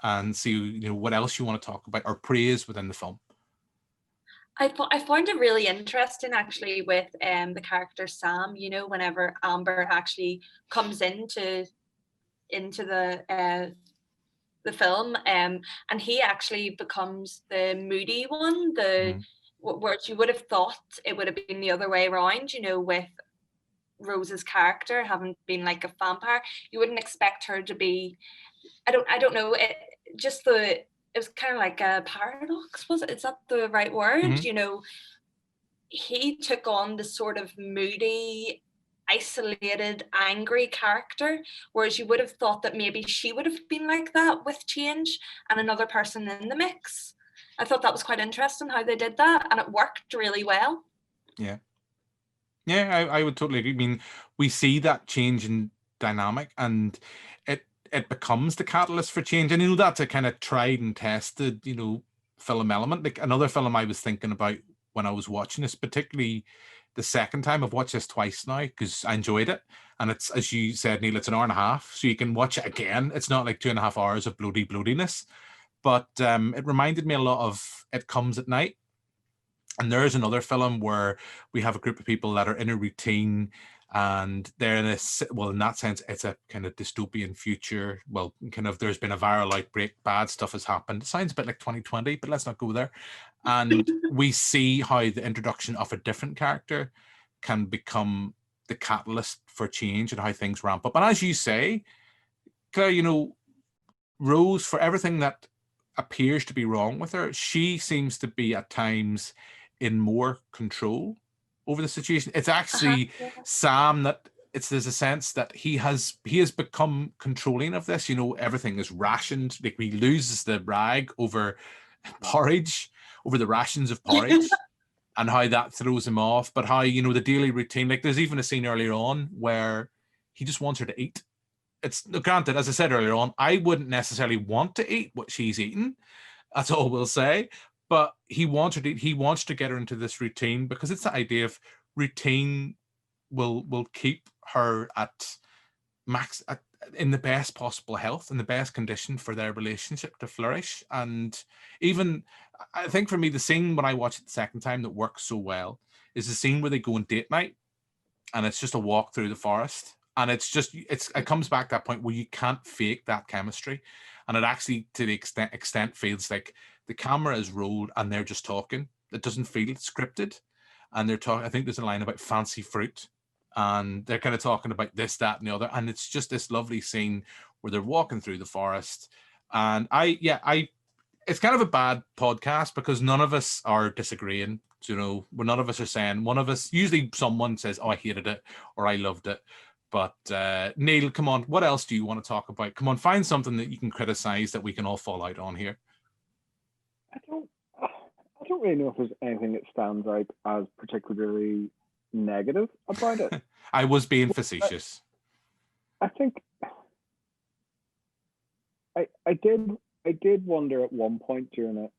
and see, you know, what else you want to talk about or praise within the film. I found it really interesting actually with the character Sam, you know, whenever Amber actually comes into the film, and he actually becomes the moody one, where you would have thought it would have been the other way around, you know, with Rose's character having been like a vampire. You wouldn't expect her to be, I don't know, it was kind of like a paradox, is that the right word? You know, he took on the sort of moody, isolated, angry character, whereas you would have thought that maybe she would have been like that with change and another person in the mix. I thought that was quite interesting how they did that, and it worked really well. Yeah, I would totally agree. I mean, we see that change in dynamic, and it becomes the catalyst for change. And you know, that's a kind of tried and tested, you know, film element. Like another film I was thinking about when I was watching this, particularly the second time. I've watched this twice now because I enjoyed it. And it's, as you said, Neil, it's an hour and a half, so you can watch it again. It's not like 2.5 hours of bloodiness. But it reminded me a lot of It Comes at Night. And there is another film where we have a group of people that are in a routine, and they're in this, well, in that sense, it's a kind of dystopian future. Well, kind of, there's been a viral outbreak, bad stuff has happened. It sounds a bit like 2020, but let's not go there. And we see how the introduction of a different character can become the catalyst for change and how things ramp up. And as you say, Claire, you know, Rose, for everything that appears to be wrong with her, she seems to be at times in more control over the situation. It's actually Sam that there's a sense that he has become controlling of this. You know, everything is rationed. Like, he loses the rag over porridge, over the rations of porridge, and how that throws him off. But how, you know, the daily routine, like there's even a scene earlier on where he just wants her to eat. It's granted, as I said earlier on, I wouldn't necessarily want to eat what she's eating. That's all we'll say. But he wants her to eat. He wants to get her into this routine because it's the idea of routine will keep her at max, in the best possible health, in the best condition for their relationship to flourish. And even, I think for me, the scene when I watched it the second time that works so well is the scene where they go on date night, and it's just a walk through the forest. And it's just, it comes back to that point where you can't fake that chemistry. And it actually, to the extent feels like the camera is rolled and they're just talking. It doesn't feel scripted. And they're talking, I think there's a line about fancy fruit. And they're kind of talking about this, that, and the other. And it's just this lovely scene where they're walking through the forest. And it's kind of a bad podcast because none of us are disagreeing. You know, where none of us are saying, one of us, usually someone says, oh, I hated it, or I loved it. But Neil, come on, what else do you want to talk about? Come on, find something that you can criticize that we can all fall out on here. I don't really know if there's anything that stands out as particularly negative about it. I was being facetious. I think I did wonder at one point during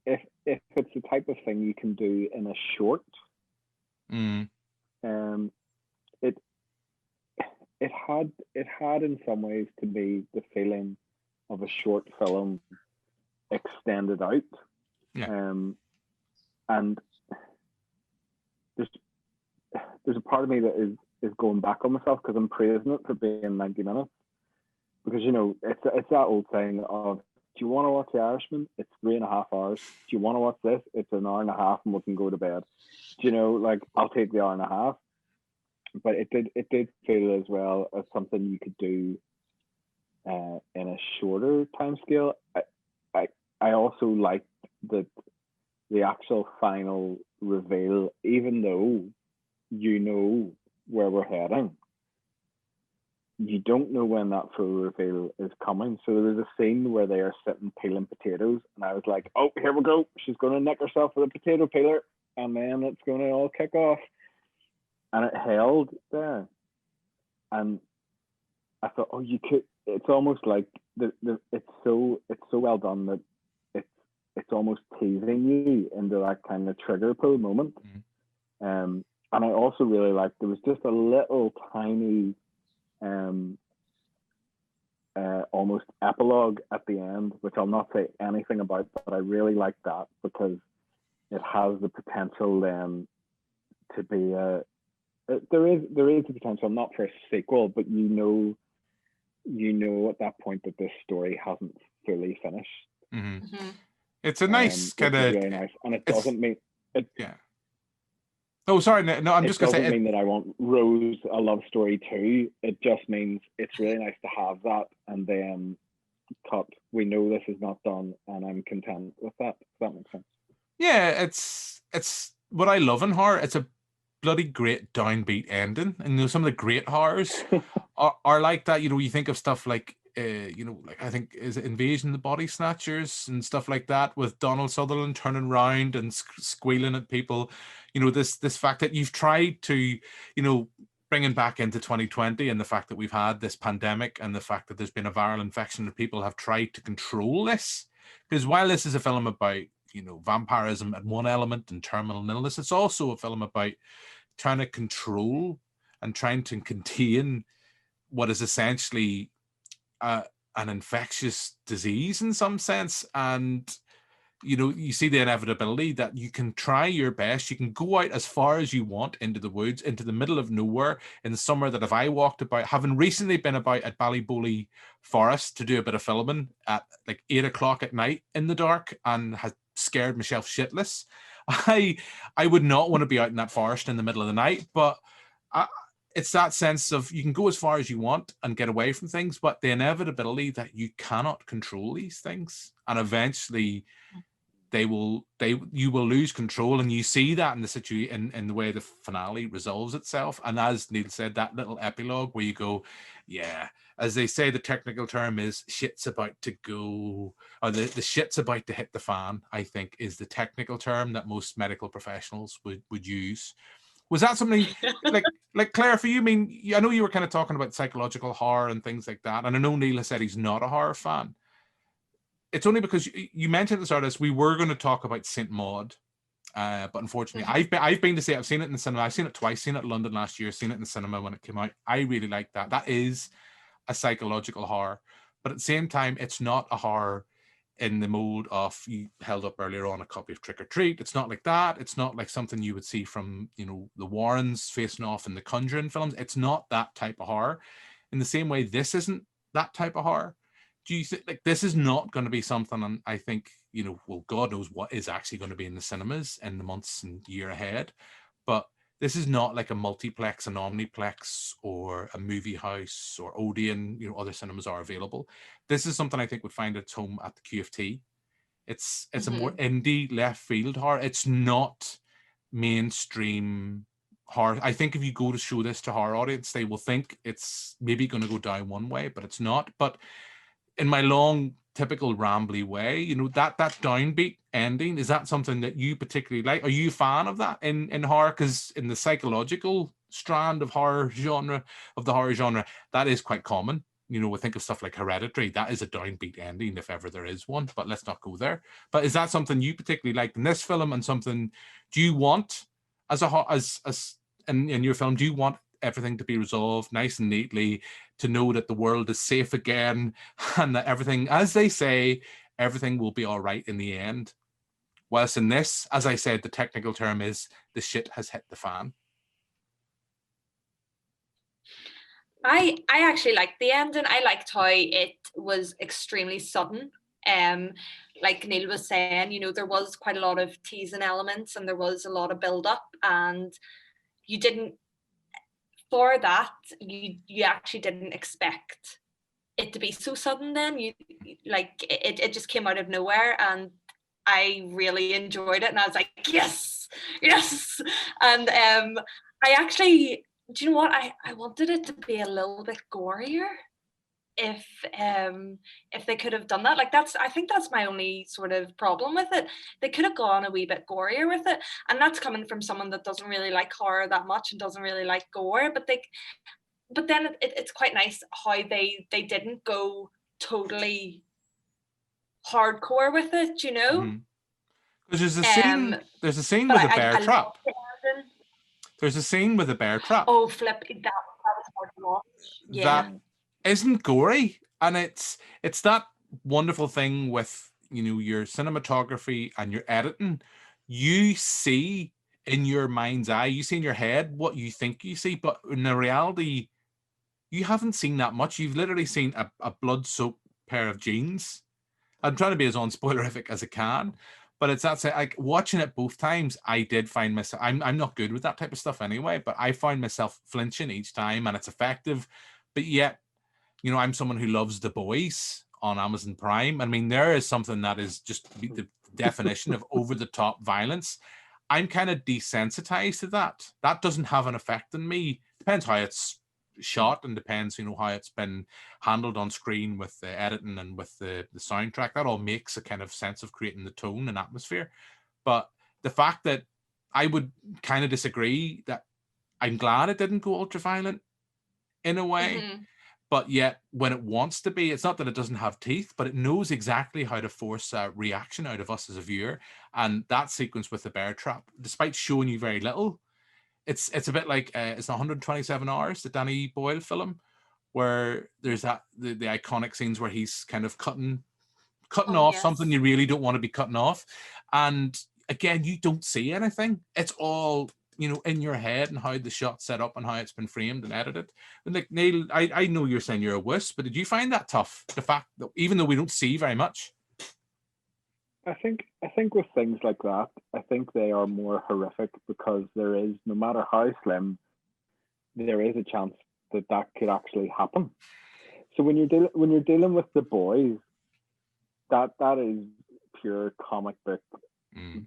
it if it's the type of thing you can do in a short. It had in some ways to be the feeling of a short film extended out. Yeah. And there's a part of me that is going back on myself because I'm praising it for being 90 minutes. Because, you know, it's that old saying of, do you want to watch The Irishman? It's 3.5 hours. Do you want to watch this? It's an hour and a half and we can go to bed. Do you know, like, I'll take the hour and a half. But it did feel as well as something you could do in a shorter time scale. I also liked that the actual final reveal, even though you know where we're heading, you don't know when that full reveal is coming. So there's a scene where they are sitting peeling potatoes, and I was like, oh, here we go. She's going to nick herself with a potato peeler, and then it's going to all kick off. And it held there. And I thought, oh, you could, it's almost like it's so well done that it's almost teasing you into that kind of trigger pull moment. And I also really liked, there was just a little tiny almost epilogue at the end, which I'll not say anything about, but I really like that because it has the potential then to be there is the potential not for a sequel, but you know at that point that this story hasn't fully finished. It's a nice kind of really nice, and it doesn't mean it. Yeah. Oh, sorry. No, I'm just going to say. It doesn't mean that I want Rose a love story too. It just means it's really nice to have that, and then cut. We know this is not done, and I'm content with that. If that makes sense. Yeah, it's what I love in horror. It's a bloody great downbeat ending, and you know some of the great horrors are like that. You know, you think of stuff like you know, like I think is it Invasion of the Body Snatchers and stuff like that, with Donald Sutherland turning around and squealing at people. You know, this fact that you've tried to, you know, bringing back into 2020, and the fact that we've had this pandemic, and the fact that there's been a viral infection, and people have tried to control this. Because while this is a film about, you know, vampirism at one element and terminal illness, it's also a film about trying to control and trying to contain what is essentially an infectious disease in some sense. And, you know, you see the inevitability that you can try your best. You can go out as far as you want into the woods, into the middle of nowhere in the summer that if I walked about, having recently been about at Ballyboley Forest to do a bit of filming at like 8 o'clock at night in the dark and had scared myself shitless. I would not want to be out in that forest in the middle of the night, but it's that sense of you can go as far as you want and get away from things, but the inevitability that you cannot control these things, and eventually you will lose control, and you see that in the situation in the way the finale resolves itself. And as Neil said, that little epilogue where you go, yeah, as they say, the technical term is shit's about to go, or the shit's about to hit the fan, I think is the technical term that most medical professionals would use. Was that something like Claire, for you? I mean, I know you were kind of talking about psychological horror and things like that, and I know Neil has said he's not a horror fan. It's only because you mentioned at the start of this, we were going to talk about Saint Maud, but unfortunately, I've been to see it. I've seen it in the cinema. I've seen it twice. Seen it in London last year. Seen it in the cinema when it came out. I really like that. That is a psychological horror, but at the same time, it's not a horror in the mode of, you held up earlier on a copy of Trick or Treat. It's not like that. It's not like something you would see from, you know, the Warrens facing off in the Conjuring films. It's not that type of horror. In the same way, this isn't that type of horror. Do you think like this is not going to be something? And I think, you know, well, God knows what is actually going to be in the cinemas in the months and year ahead. But this is not like a multiplex, an omniplex, or a movie house, or Odeon. You know, other cinemas are available. This is something I think would find its home at the QFT. It's a more indie, left field horror. It's not mainstream horror. I think if you go to show this to horror audience, they will think it's maybe going to go down one way, but it's not. But in my long, typical rambly way, you know, that downbeat ending, is that something that you particularly like? Are you a fan of that in horror? Because in the psychological strand of the horror genre, that is quite common. You know, we think of stuff like Hereditary. That is a downbeat ending, if ever there is one. But let's not go there. But is that something you particularly like in this film, and something do you want in your film? Do you want everything to be resolved nice and neatly, to know that the world is safe again, and that everything, as they say, everything will be all right in the end? Whilst in this, as I said, the technical term is the shit has hit the fan. I actually liked the ending. I liked how it was extremely sudden. Like Neil was saying, you know, there was quite a lot of teasing elements, and there was a lot of build up, and you didn't, for that, you actually didn't expect it to be so sudden. Then it just came out of nowhere, and I really enjoyed it, and I was like, yes. And I actually, do you know what, I wanted it to be a little bit gorier. If they could have done that, like, I think that's my only sort of problem with it. They could have gone a wee bit gorier with it, and that's coming from someone that doesn't really like horror that much and doesn't really like gore. But then it's quite nice how they didn't go totally hardcore with it, you know. Because there's a scene with a bear trap. There's a scene with a bear trap. Oh, flip! That was hard to watch. Yeah. That isn't gory, and it's that wonderful thing with, you know, your cinematography and your editing. You see in your mind's eye, you see in your head what you think you see, but in the reality, you haven't seen that much. You've literally seen a blood-soaked pair of jeans. I'm trying to be as unspoilerific as I can, but it's that, like, watching it both times, I did find myself, I'm not good with that type of stuff anyway, but I found myself flinching each time, and it's effective. But yet, you know, I'm someone who loves The Boys on Amazon Prime. I mean, there is something that is just the definition of over-the-top violence. I'm kind of desensitized to that. That doesn't have an effect on me. Depends how it's shot, and depends, you know, how it's been handled on screen with the editing and with the soundtrack. That all makes a kind of sense of creating the tone and atmosphere. But the fact that I would kind of disagree, that I'm glad it didn't go ultra-violent in a way. But yet, when it wants to be, it's not that it doesn't have teeth, but it knows exactly how to force a reaction out of us as a viewer. And that sequence with the bear trap, despite showing you very little, it's a bit like it's 127 Hours, the Danny Boyle film, where there's the iconic scenes where he's kind of cutting off something you really don't want to be cutting off. And again, you don't see anything. It's all, you know, in your head, and how the shot's set up and how it's been framed and edited. And like, Neil, I know you're saying you're a wuss, but did you find that tough? The fact that even though we don't see very much? I think with things like that, I think they are more horrific because there is, no matter how slim, there is a chance that could actually happen. So when you're dealing with The Boys, that is pure comic book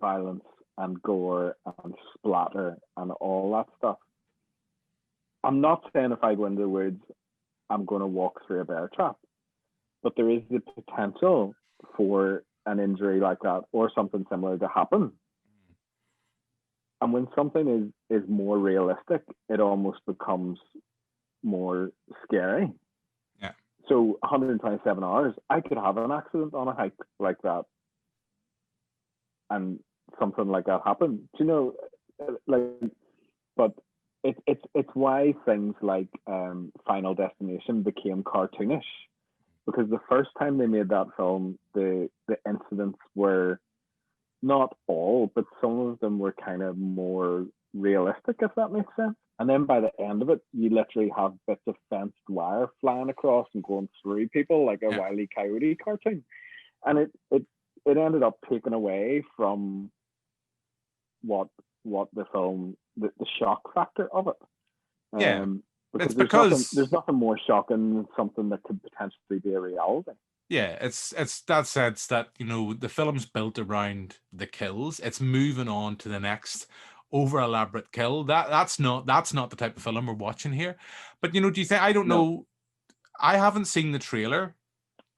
violence and gore and splatter and all that stuff. I'm not saying if I go into the woods, I'm going to walk through a bear trap, but there is the potential for an injury like that or something similar to happen. And when something is more realistic, it almost becomes more scary. Yeah. So 127 hours, I could have an accident on a hike like that, and something like that happen. Do you know, like, but it's why things like Final Destination became cartoonish, because the first time they made that film, the incidents were not all, but some of them were kind of more realistic, if that makes sense. And then by the end of it, you literally have bits of fenced wire flying across and going through people like a Wile E. Coyote cartoon. And it ended up taking away from what the film, the shock factor of it. Because there's nothing more shocking than something that could potentially be a reality. Yeah, it's that sense that, you know, the film's built around the kills. It's moving on to the next over elaborate kill. That's not the type of film we're watching here. But, you know, do you think, I don't know, I haven't seen the trailer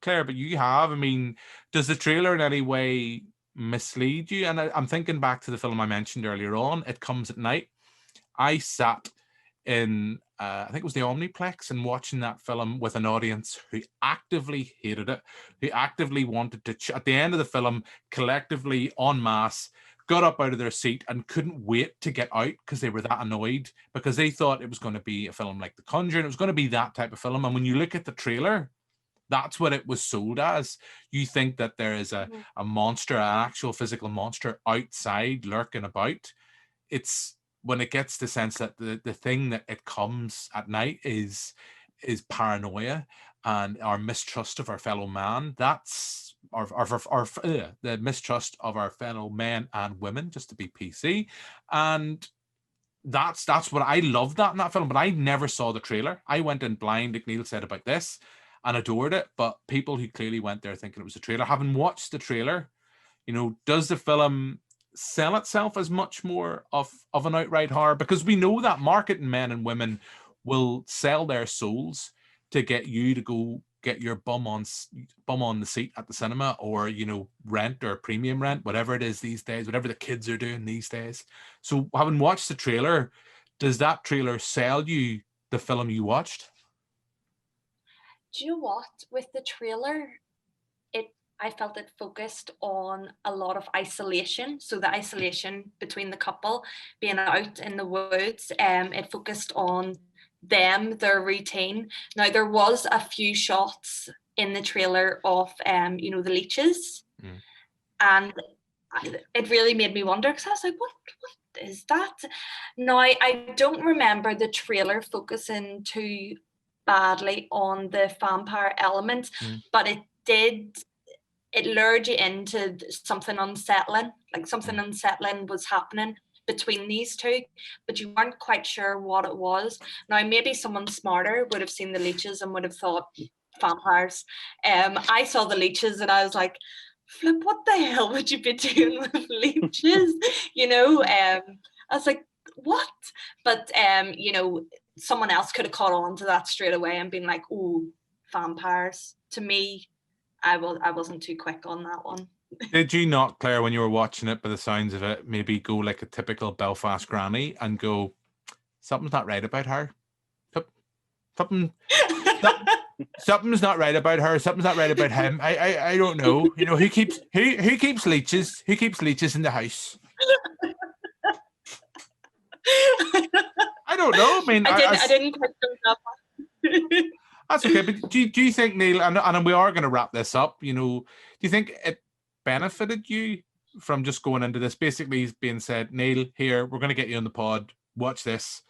Claire, but you have. I mean, does the trailer in any way mislead you? And I'm thinking back to the film I mentioned earlier on, It Comes at Night. I sat in, I think it was the Omniplex, and watching that film with an audience who actively hated it, who actively wanted to, at the end of the film, collectively, en masse, got up out of their seat and couldn't wait to get out because they were that annoyed, because they thought it was going to be a film like The Conjuring. It was going to be that type of film. And when you look at the trailer, that's what it was sold as. You think that there is a monster, an actual physical monster outside lurking about. It's when it gets the sense that the thing that it comes at night is paranoia and our mistrust of our fellow man. That's the mistrust of our fellow men and women, just to be PC. And that's what I loved that in that film, but I never saw the trailer. I went in blind, like Neil said about this, and adored it. But people who clearly went there thinking it was a trailer, having watched the trailer, you know, does the film sell itself as much more of an outright horror? Because we know that marketing men and women will sell their souls to get you to go get your bum on the seat at the cinema, or, you know, rent or premium rent, whatever it is these days, whatever the kids are doing these days. So having watched the trailer, does that trailer sell you the film you watched? Do you know what? With the trailer, I felt it focused on a lot of isolation. So the isolation between the couple being out in the woods, it focused on them, their routine. Now, there was a few shots in the trailer of, you know, the leeches. And it really made me wonder, because I was like, what is that? Now, I don't remember the trailer focusing too badly on the vampire element, but it lured you into something unsettling, like something unsettling was happening between these two, but you weren't quite sure what it was. Now, maybe someone smarter would have seen the leeches and would have thought vampires. I saw the leeches and I was like, flip, what the hell would you be doing with leeches? You know, I was like, what? But, you know, someone else could have caught on to that straight away and been like, oh, vampires. To me, I wasn't too quick on that one. Did you not, Claire, when you were watching it, by the sounds of it, maybe go like a typical Belfast granny and go, something's not right about her? Something's not right about her. Something's not right about him. I don't know. You know, who keeps leeches? Who keeps leeches in the house? I don't know. I mean, I didn't quite know that. That's okay. But do you think, Neil, and we are going to wrap this up, you know, do you think it benefited you from just going into this? Basically, being said, Neil, here, we're going to get you on the pod, watch this,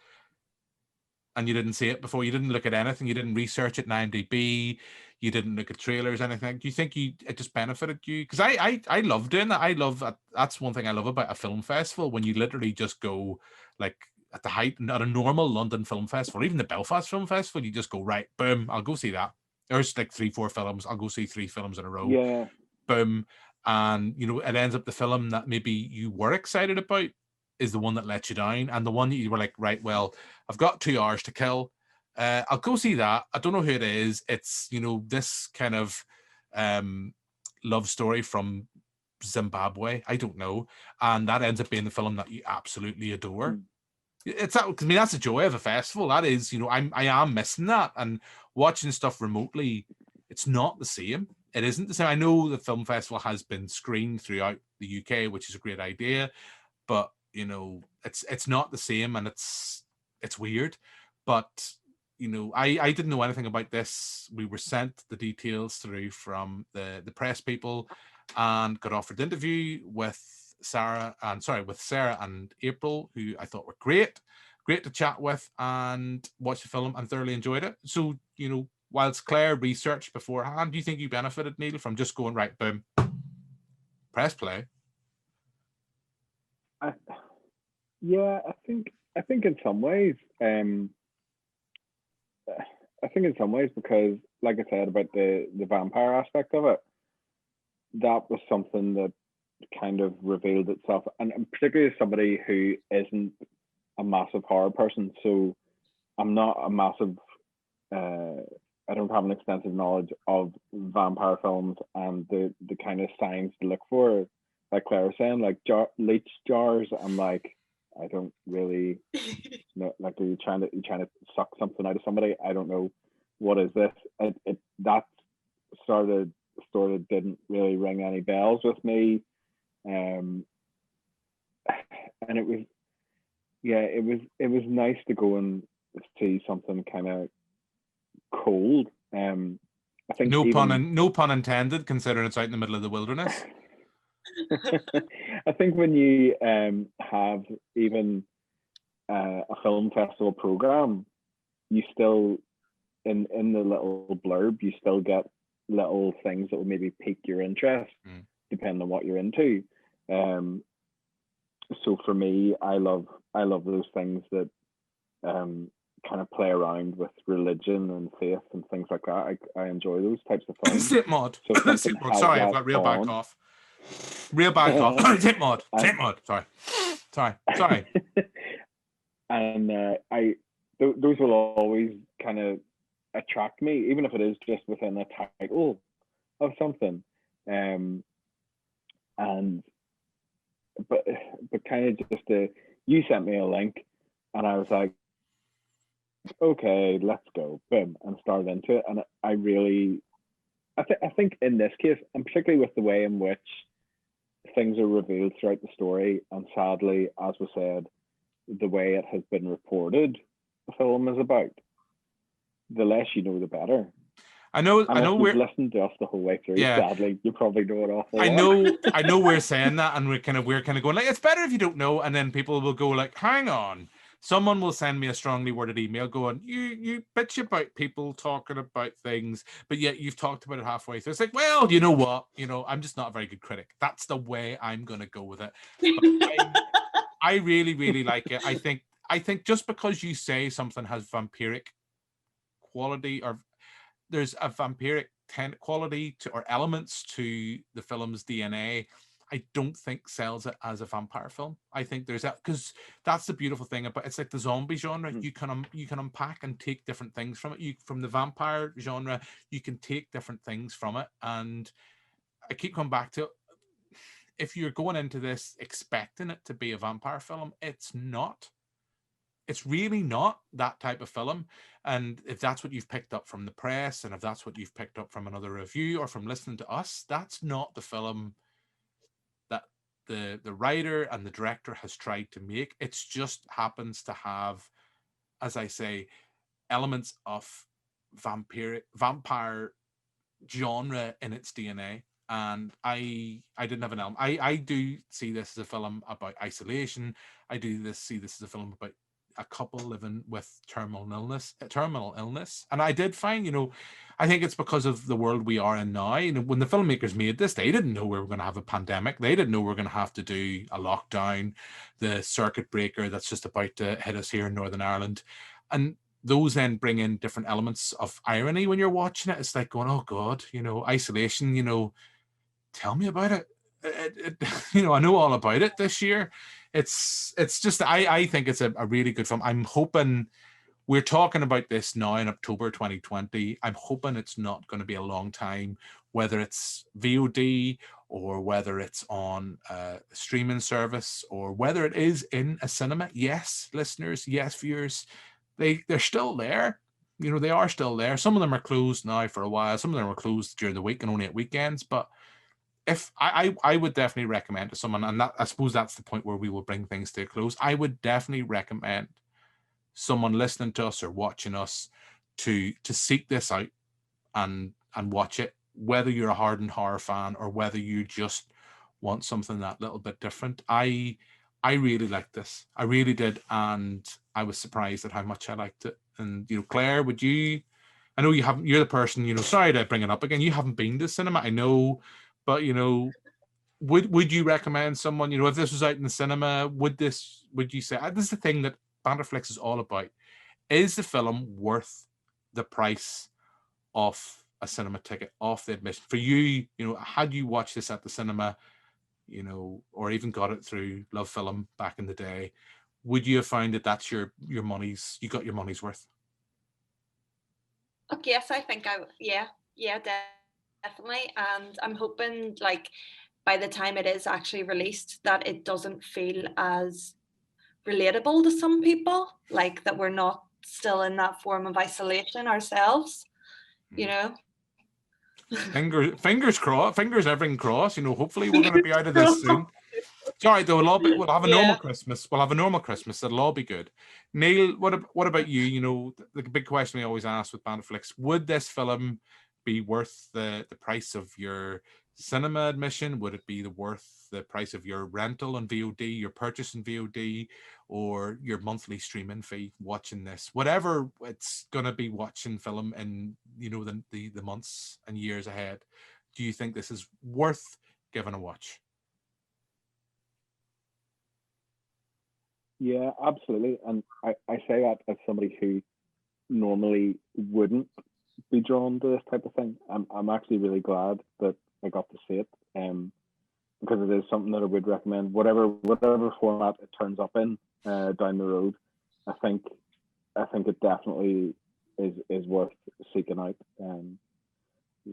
and you didn't see it before, you didn't look at anything, you didn't research it in IMDb, you didn't look at trailers, anything. Do you think it just benefited you? Because I love doing that. That's one thing I love about a film festival, when you literally just go, like, at the height, at a normal London film festival, even the Belfast Film Festival, you just go, right, boom, I'll go see that. There's like 3-4 films, I'll go see 3 films in a row. Yeah. Boom. And, you know, it ends up the film that maybe you were excited about is the one that let you down. And the one that you were like, right, well, I've got 2 hours to kill. I'll go see that. I don't know who it is. It's, you know, this kind of love story from Zimbabwe. I don't know. And that ends up being the film that you absolutely adore. It's that, I mean, that's the joy of a festival. That is, you know, I am missing that, and watching stuff remotely, it's not the same. It isn't the same. I know the film festival has been screened throughout the UK, which is a great idea, but you know, it's not the same, and it's weird. But you know, I didn't know anything about this. We were sent the details through from the press people, and got offered the interview with Sara and April, who I thought were great to chat with, and watch the film and thoroughly enjoyed it. So, you know, whilst Claire researched beforehand, do you think you benefited, Neil, from just going, right, boom, press play? Yeah, I think in some ways, because, like I said about the vampire aspect of it, that was something that kind of revealed itself, and particularly as somebody who isn't a massive horror person, so I'm not a massive I don't have an extensive knowledge of vampire films and the kind of signs to look for. Like Claire was saying, like leech jars. I'm like, I don't really know. Like, are you trying to suck something out of somebody? I don't know. What is this? That sort of didn't really ring any bells with me. And it was nice to go and see something kind of cold. I think no pun intended, considering it's out in the middle of the wilderness. I think when you have even a film festival program, you still in the little blurb you still get little things that will maybe pique your interest, depending on what you're into. So for me, I love those things that kind of play around with religion and faith and things like that. I enjoy those types of films. Zip mod. So Zip mod. Sorry, I've got real bad cough. Real bad cough. Zip mod. Zip mod. Sorry. And those will always kind of attract me, even if it is just within a title of something. But kind of just you sent me a link, and I was like, okay, let's go, boom, and started into it. And I think in this case, and particularly with the way in which things are revealed throughout the story, and sadly, as was said, the way it has been reported, the film is about, the less you know, the better. I know we're listening to us the whole way through. Yeah. Sadly, you probably know it awful. I know we're saying that, and we're kind of going like, it's better if you don't know, and then people will go like, hang on. Someone will send me a strongly worded email going, you bitch about people talking about things, but yet you've talked about it halfway through. It's like, well, you know what? I'm just not a very good critic. That's the way I'm going to go with it. I really, really like it. I think just because you say something has vampiric quality, or there's a vampiric quality to, or elements to the film's DNA, I don't think sells it as a vampire film. I think there's that, because that's the beautiful thing about it's like the zombie genre. You can unpack and take different things from it. From the vampire genre, you can take different things from it. And I keep coming back to, if you're going into this expecting it to be a vampire film, it's not. It's really not that type of film. And if that's what you've picked up from the press, and if that's what you've picked up from another review or from listening to us, that's not the film that the writer and the director has tried to make. It just happens to have, as I say, elements of vampire genre in its DNA. And I didn't have an element. I do see this as a film about isolation. I do see this as a film about a couple living with terminal illness. And I did find, I think it's because of the world we are in now. When the filmmakers made this, they didn't know we were going to have a pandemic. They didn't know we were going to have to do a lockdown, the circuit breaker that's just about to hit us here in Northern Ireland. And those then bring in different elements of irony when you're watching it. It's like going, oh God, isolation, tell me about it. I know all about it this year. It's just, I think it's a really good film. I'm hoping, we're talking about this now in October 2020. I'm hoping it's not going to be a long time, whether it's VOD or whether it's on a streaming service or whether it is in a cinema. Yes, listeners, yes, viewers, they're still there. They are still there. Some of them are closed now for a while. Some of them are closed during the week and only at weekends. But if I would definitely recommend to someone, and that, I suppose that's the point where we will bring things to a close. I would definitely recommend someone listening to us or watching us to seek this out and watch it, whether you're a hardened horror fan or whether you just want something that little bit different. I really liked this. I really did, and I was surprised at how much I liked it. And Claire, would you? I know you haven't. You're the person. Sorry to bring it up again. You haven't been to cinema, I know. But would you recommend someone, if this was out in the cinema, would you say, this is the thing that Banterflix is all about. Is the film worth the price of a cinema ticket, off the admission? For you, had you watched this at the cinema, or even got it through Love Film back in the day, would you have found that that's you got your money's worth? Yes, I think definitely. And I'm hoping, like, by the time it is actually released, that it doesn't feel as relatable to some people, like that we're not still in that form of isolation ourselves, you know. Fingers crossed, fingers everything crossed. You know, hopefully we're going to be out of this soon. It's all right though. We'll have a normal Christmas. We'll have a normal Christmas. It'll all be good. Neil, what about you? You know, the big question we always ask with Bandflix: would this film be worth the price of your cinema admission? Would it be worth the price of your rental on VOD, your purchase in VOD, or your monthly streaming fee watching this? Whatever it's gonna be watching film in, you know, the months and years ahead. Do you think this is worth giving a watch? Yeah, absolutely. And I say that as somebody who normally wouldn't be drawn to this type of thing. I'm actually really glad that I got to see it, because it is something that I would recommend, whatever format it turns up in down the road. I think it definitely is worth seeking out,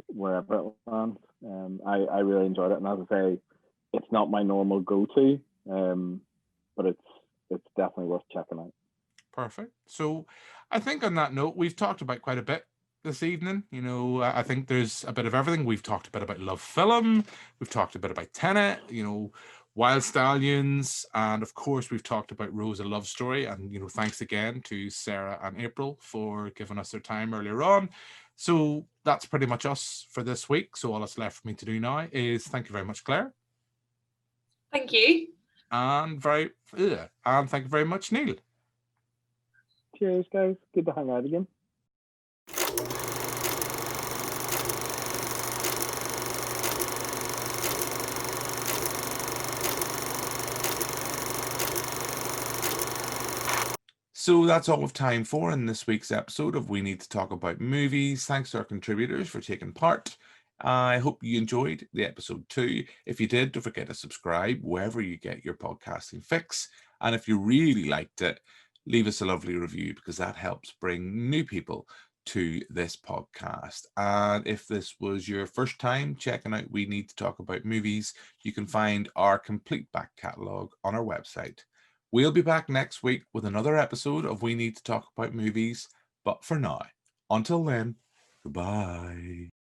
wherever it lands. I really enjoyed it, and as I say, it's not my normal go-to, but it's definitely worth checking out. Perfect. So I think on that note, we've talked about quite a bit this evening. You know, I think there's a bit of everything. We've talked a bit about Love Film. We've talked a bit about Tenet, you know, Wild Stallions. And of course, we've talked about Rose, a Love Story. And, you know, thanks again to Sarah and April for giving us their time earlier on. So that's pretty much us for this week. So all that's left for me to do now is thank you very much, Claire. Thank you. And thank you very much, Neil. Cheers, guys. Good to hang out again. So that's all we have time for in this week's episode of We Need to Talk About Movies. Thanks to our contributors for taking part. I hope you enjoyed the episode too. If you did, don't forget to subscribe wherever you get your podcasting fix. And if you really liked it, leave us a lovely review, because that helps bring new people to this podcast. And if this was your first time checking out We Need to Talk About Movies, you can find our complete back catalogue on our website. We'll be back next week with another episode of We Need to Talk About Movies. But for now, until then, goodbye.